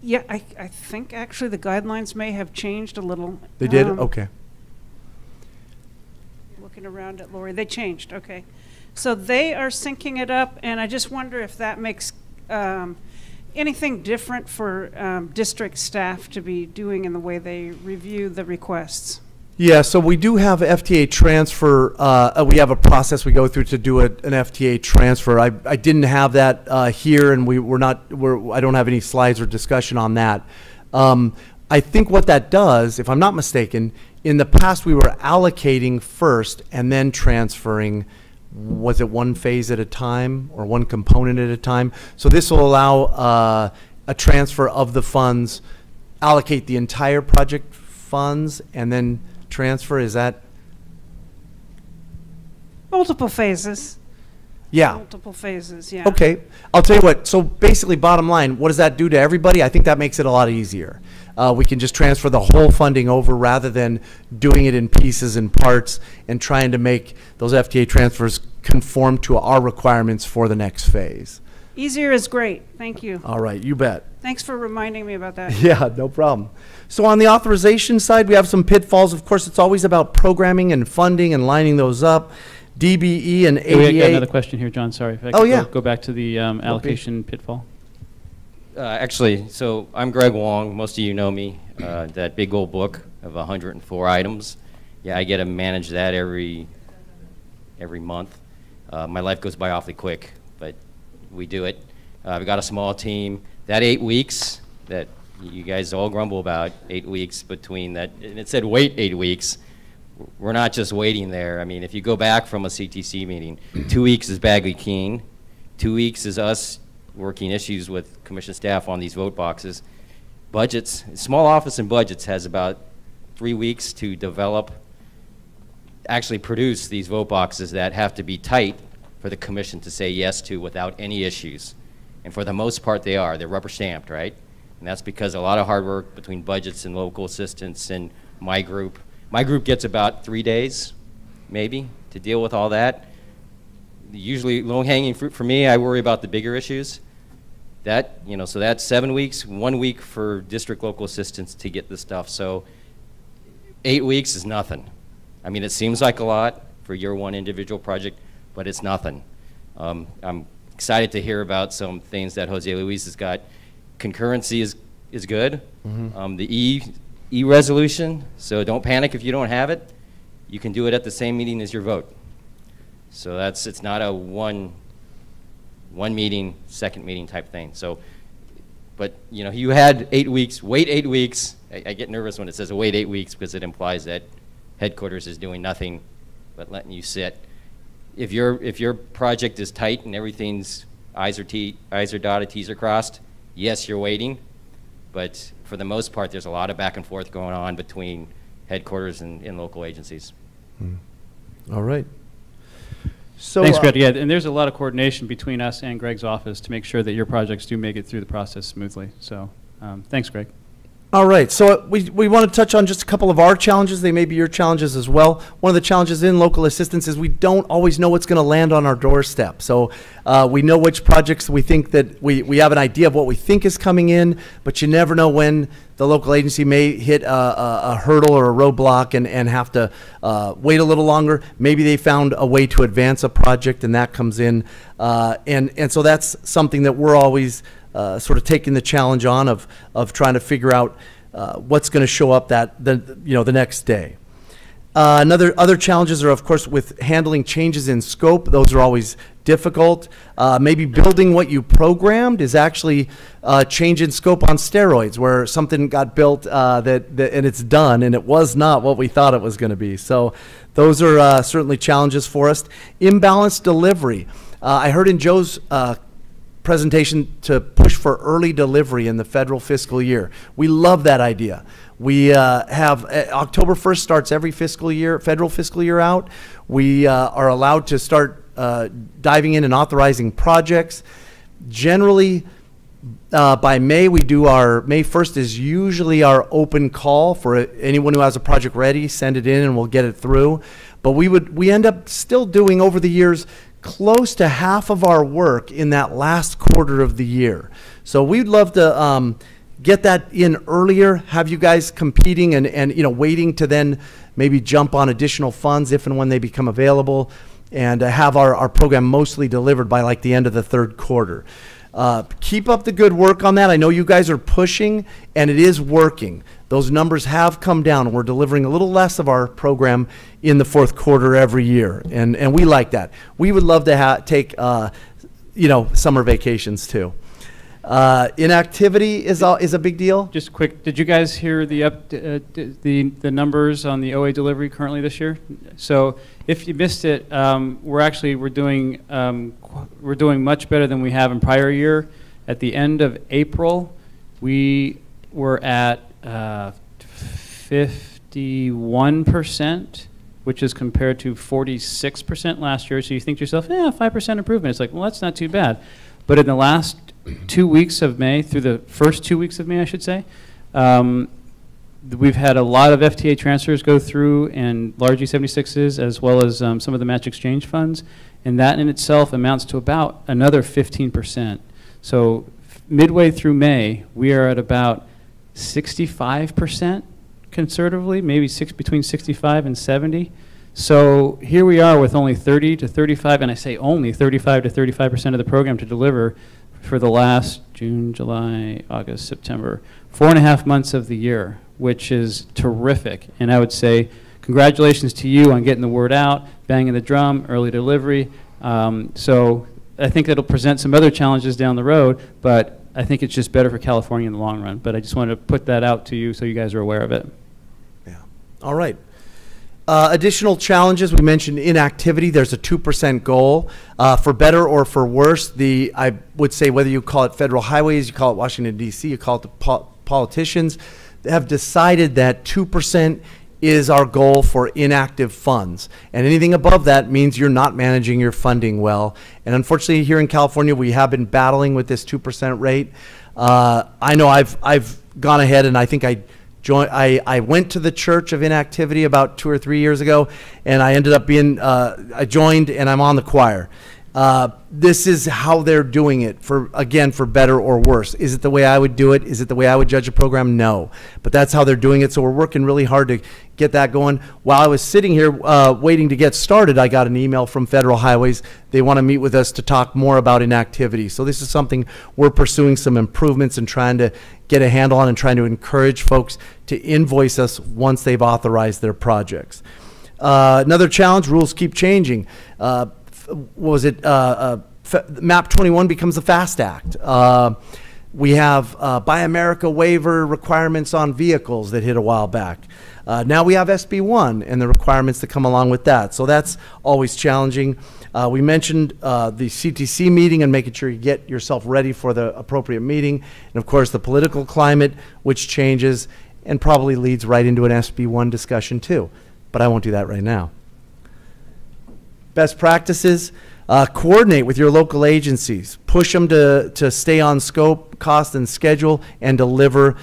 Yeah, I think actually the guidelines may have changed a little. They did? Okay. Looking around at Lori, they changed, okay. So they are syncing it up, and I just wonder if that makes anything different for district staff to be doing in the way they review the requests? Yeah, so we do have FTA transfer. We have a process we go through to do an FTA transfer. I didn't have that here, and I don't have any slides or discussion on that. I think what that does, if I'm not mistaken, in the past we were allocating first and then transferring. Was it one phase at a time or one component at a time? So this will allow a transfer of the funds, allocate the entire project funds, and then transfer. Is that? Multiple phases. Yeah. Multiple phases, yeah. Okay. I'll tell you what. So basically, bottom line, what does that do to everybody? I think that makes it a lot easier. We can just transfer the whole funding over rather than doing it in pieces and parts and trying to make those FTA transfers conform to our requirements for the next phase. Easier is great. Thank you. All right. You bet. Thanks for reminding me about that. Yeah, no problem. So on the authorization side, we have some pitfalls. Of course, it's always about programming and funding and lining those up. DBE and ADA. We got another question here, John. Sorry. If I could yeah. Go back to the allocation pitfall. Actually, so I'm Greg Wong. Most of you know me. That big old book of 104 items. Yeah, I get to manage that every month. My life goes by awfully quick, but we do it. We've got a small team. That 8 weeks that you guys all grumble about, 8 weeks between that, and it said wait 8 weeks. We're not just waiting there. I mean, if you go back from a CTC meeting, 2 weeks is Bagley-Keene. 2 weeks is us working issues with commission staff on these vote boxes. Budgets, small office and budgets has about 3 weeks to develop, actually produce these vote boxes that have to be tight for the commission to say yes to without any issues. And for the most part they are. They're rubber stamped, right? And that's because a lot of hard work between budgets and local assistance and my group. My group gets about 3 days, maybe, to deal with all that. Usually low-hanging fruit for me, I worry about the bigger issues. That, you know, so that's 7 weeks, 1 week for district local assistance to get this stuff. So 8 weeks is nothing. I mean, it seems like a lot for your one individual project, but it's nothing. I'm excited to hear about some things that Jose Luis has got. Concurrency is good. Mm-hmm. The EResolution, so don't panic if you don't have it. You can do it at the same meeting as your vote. So it's not a one meeting, second meeting type thing. So, but you know, you had 8 weeks, wait 8 weeks. I get nervous when it says wait 8 weeks because it implies that headquarters is doing nothing but letting you sit. If your project is tight and everything's I's are dotted, T's are crossed, yes, you're waiting. But for the most part, there's a lot of back and forth going on between headquarters and local agencies. All right. So, thanks, Greg. Yeah, and there's a lot of coordination between us and Greg's office to make sure that your projects do make it through the process smoothly. So thanks, Greg. All right, so we want to touch on just a couple of our challenges. They may be your challenges as well. One of the challenges in local assistance is we don't always know what's going to land on our doorstep. So we know which projects we think that we have an idea of what we think is coming in, but you never know when the local agency may hit a hurdle or a roadblock and have to wait a little longer. Maybe they found a way to advance a project and that comes in. And so that's something that we're always sort of taking the challenge on of trying to figure out what's going to show up the next day. Other challenges are, of course, with handling changes in scope. Those are always difficult. Maybe building what you programmed is actually change in scope on steroids, where something got built and it's done, and it was not what we thought it was going to be. So those are certainly challenges for us. Imbalanced delivery. I heard in Joe's presentation to push for early delivery in the federal fiscal year. We love that idea. We have October 1st starts every fiscal year, federal fiscal year out. We are allowed to start diving in and authorizing projects. Generally, by May, we do May 1st is usually our open call for anyone who has a project ready, send it in and we'll get it through. But we end up still doing over the years close to half of our work in that last quarter of the year. So we'd love to get that in earlier, have you guys competing and waiting to then maybe jump on additional funds if and when they become available, and have our program mostly delivered by like the end of the third quarter. Keep up the good work on that. I know you guys are pushing, and it is working. Those numbers have come down. We're delivering a little less of our program in the fourth quarter every year, and we like that. We would love to take summer vacations too. Inactivity is a big deal. Just quick, did you guys hear the numbers on the OA delivery currently this year? So if you missed it, we're doing much better than we have in prior year. At the end of April, we were at 51%, which is compared to 46% last year. So you think to yourself, 5% improvement. It's like, well, that's not too bad. But in the last 2 weeks of May, through the first 2 weeks of May, I should say, we've had a lot of FTA transfers go through, and large E76s, as well as some of the match exchange funds, and that in itself amounts to about another 15%. So midway through May, we are at about 65% conservatively, maybe between 65 and 70. So here we are with only 30 to 35, and I say only 35 to 35% of the program to deliver for the last June, July, August, September, 4.5 months of the year, which is terrific. And I would say congratulations to you on getting the word out, banging the drum, early delivery. So I think it'll present some other challenges down the road, but I think it's just better for California in the long run. But I just wanted to put that out to you so you guys are aware of it. Yeah. All right. Additional challenges, we mentioned inactivity. There's a 2% goal. For better or for worse, I would say whether you call it federal highways, you call it Washington, D.C., you call it the politicians, they have decided that 2% is our goal for inactive funds. And anything above that means you're not managing your funding well. And unfortunately, here in California, we have been battling with this 2% rate. I know I've gone ahead, and I think I went to the Church of Inactivity about 2 or 3 years ago, and I ended up being, I joined, and I'm on the choir. This is how they're doing it, for better or worse. Is it the way I would do it? Is it the way I would judge a program? No. But that's how they're doing it, so we're working really hard to get that going. While I was sitting here waiting to get started, I got an email from Federal Highways. They want to meet with us to talk more about inactivity. So this is something we're pursuing some improvements and trying to get a handle on, and trying to encourage folks to invoice us once they've authorized their projects. Another challenge, rules keep changing. MAP 21 becomes the FAST Act. We have Buy America waiver requirements on vehicles that hit a while back. Now we have SB1 and the requirements that come along with that. So that's always challenging. We mentioned the CTC meeting and making sure you get yourself ready for the appropriate meeting. And of course the political climate, which changes and probably leads right into an SB1 discussion too. But I won't do that right now. Best practices, coordinate with your local agencies. Push them to stay on scope, cost, and schedule, and deliver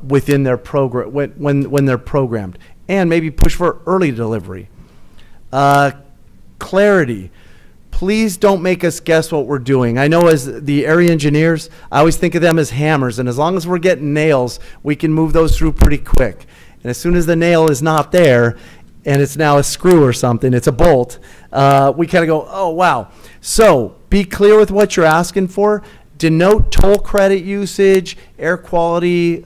within their program when they're programmed. And maybe push for early delivery. Clarity. Please don't make us guess what we're doing. I know as the area engineers, I always think of them as hammers, and as long as we're getting nails, we can move those through pretty quick. And as soon as the nail is not there, and it's now a screw or something, it's a bolt, we kind of go, oh, wow. So be clear with what you're asking for. Denote toll credit usage, air quality,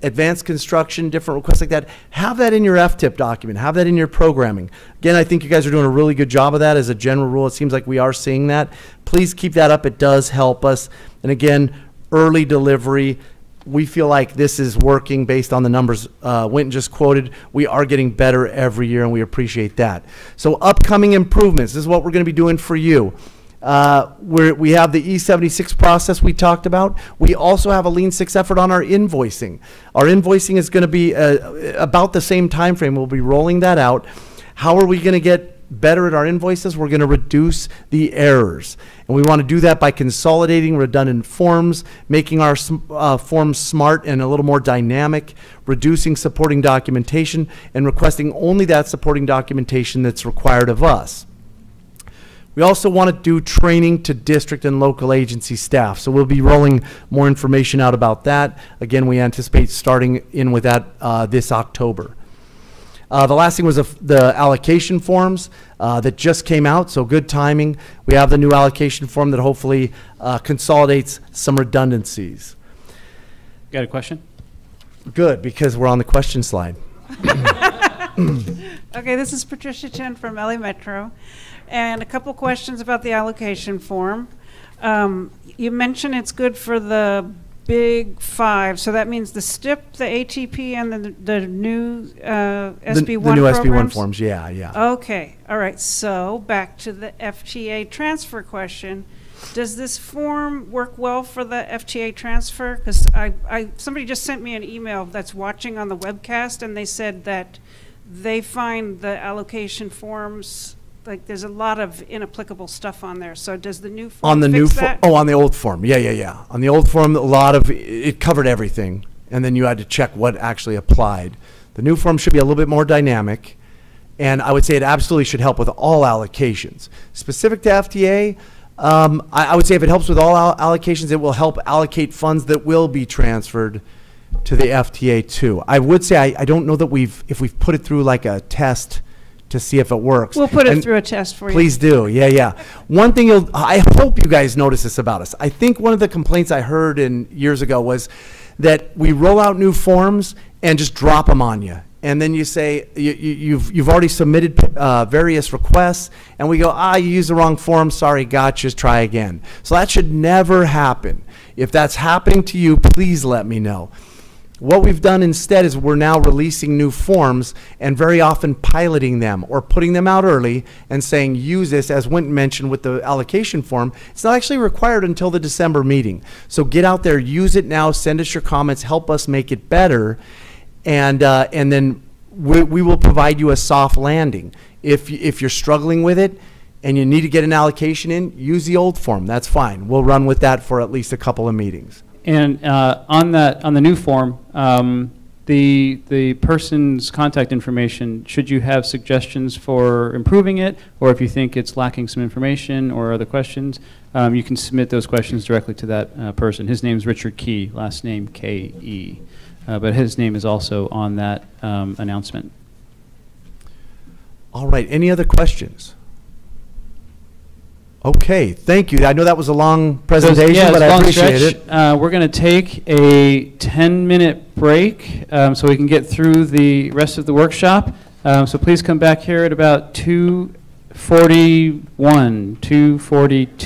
advanced construction, different requests like that. Have that in your FTIP document. Have that in your programming. Again, I think you guys are doing a really good job of that. As a general rule, it seems like we are seeing that. Please keep that up. It does help us. And again, early delivery. We feel like this is working based on the numbers Winton just quoted. We are getting better every year, and we appreciate that. So upcoming improvements, this is what we're going to be doing for you. We have the E76 process we talked about. We also have a Lean Six effort on our invoicing. Our invoicing is going to be about the same time frame. We'll be rolling that out. How are we going to get better at our invoices? We're going to reduce the errors. And we want to do that by consolidating redundant forms, making our forms smart and a little more dynamic, reducing supporting documentation, and requesting only that supporting documentation that's required of us. We also want to do training to district and local agency staff. So we'll be rolling more information out about that. Again, we anticipate starting in with that this October. The last thing was the allocation forms that just came out, so good timing. We have the new allocation form that hopefully consolidates some redundancies. Got a question? Good, because we're on the question slide. Okay, this is Patricia Chen from LA Metro, and a couple questions about the allocation form. You mentioned it's good for the big five, so that means the STIP, the ATP, and the new SB1 The new SB1 programs? forms, yeah. Okay, all right, so back to the FTA transfer question. Does this form work well for the FTA transfer? Because somebody just sent me an email that's watching on the webcast, and they said that they find the allocation forms, like there's a lot of inapplicable stuff on there. So does the new form On the new fix that? on the old form, yeah. On the old form, a lot of it covered everything, and then you had to check what actually applied. The new form should be a little bit more dynamic, and I would say it absolutely should help with all allocations. Specific to FTA, I would say if it helps with all allocations, it will help allocate funds that will be transferred to the FTA too. I would say I don't know that if we've put it through like a test to see if it works. We'll put it through a test for you. Please do, yeah. One thing I hope you guys notice this about us. I think one of the complaints I heard years ago was that we roll out new forms and just drop them on you. And then you say, you've already submitted various requests, and we go, you used the wrong form, sorry, gotcha, try again. So that should never happen. If that's happening to you, please let me know. What we've done instead is we're now releasing new forms and very often piloting them or putting them out early and saying, use this, as Winton mentioned with the allocation form. It's not actually required until the December meeting. So get out there, use it now, send us your comments, help us make it better, and then we will provide you a soft landing. If you're struggling with it and you need to get an allocation in, use the old form. That's fine. We'll run with that for at least a couple of meetings. And on the new form, the person's contact information, should you have suggestions for improving it, or if you think it's lacking some information or other questions, you can submit those questions directly to that person. His name's Richard Key, last name K-E. But his name is also on that announcement. All right, any other questions? Okay, thank you. I know that was a long presentation, but I appreciate it. We're going to take a 10-minute break so we can get through the rest of the workshop. So please come back here at about 2:41, 2:42.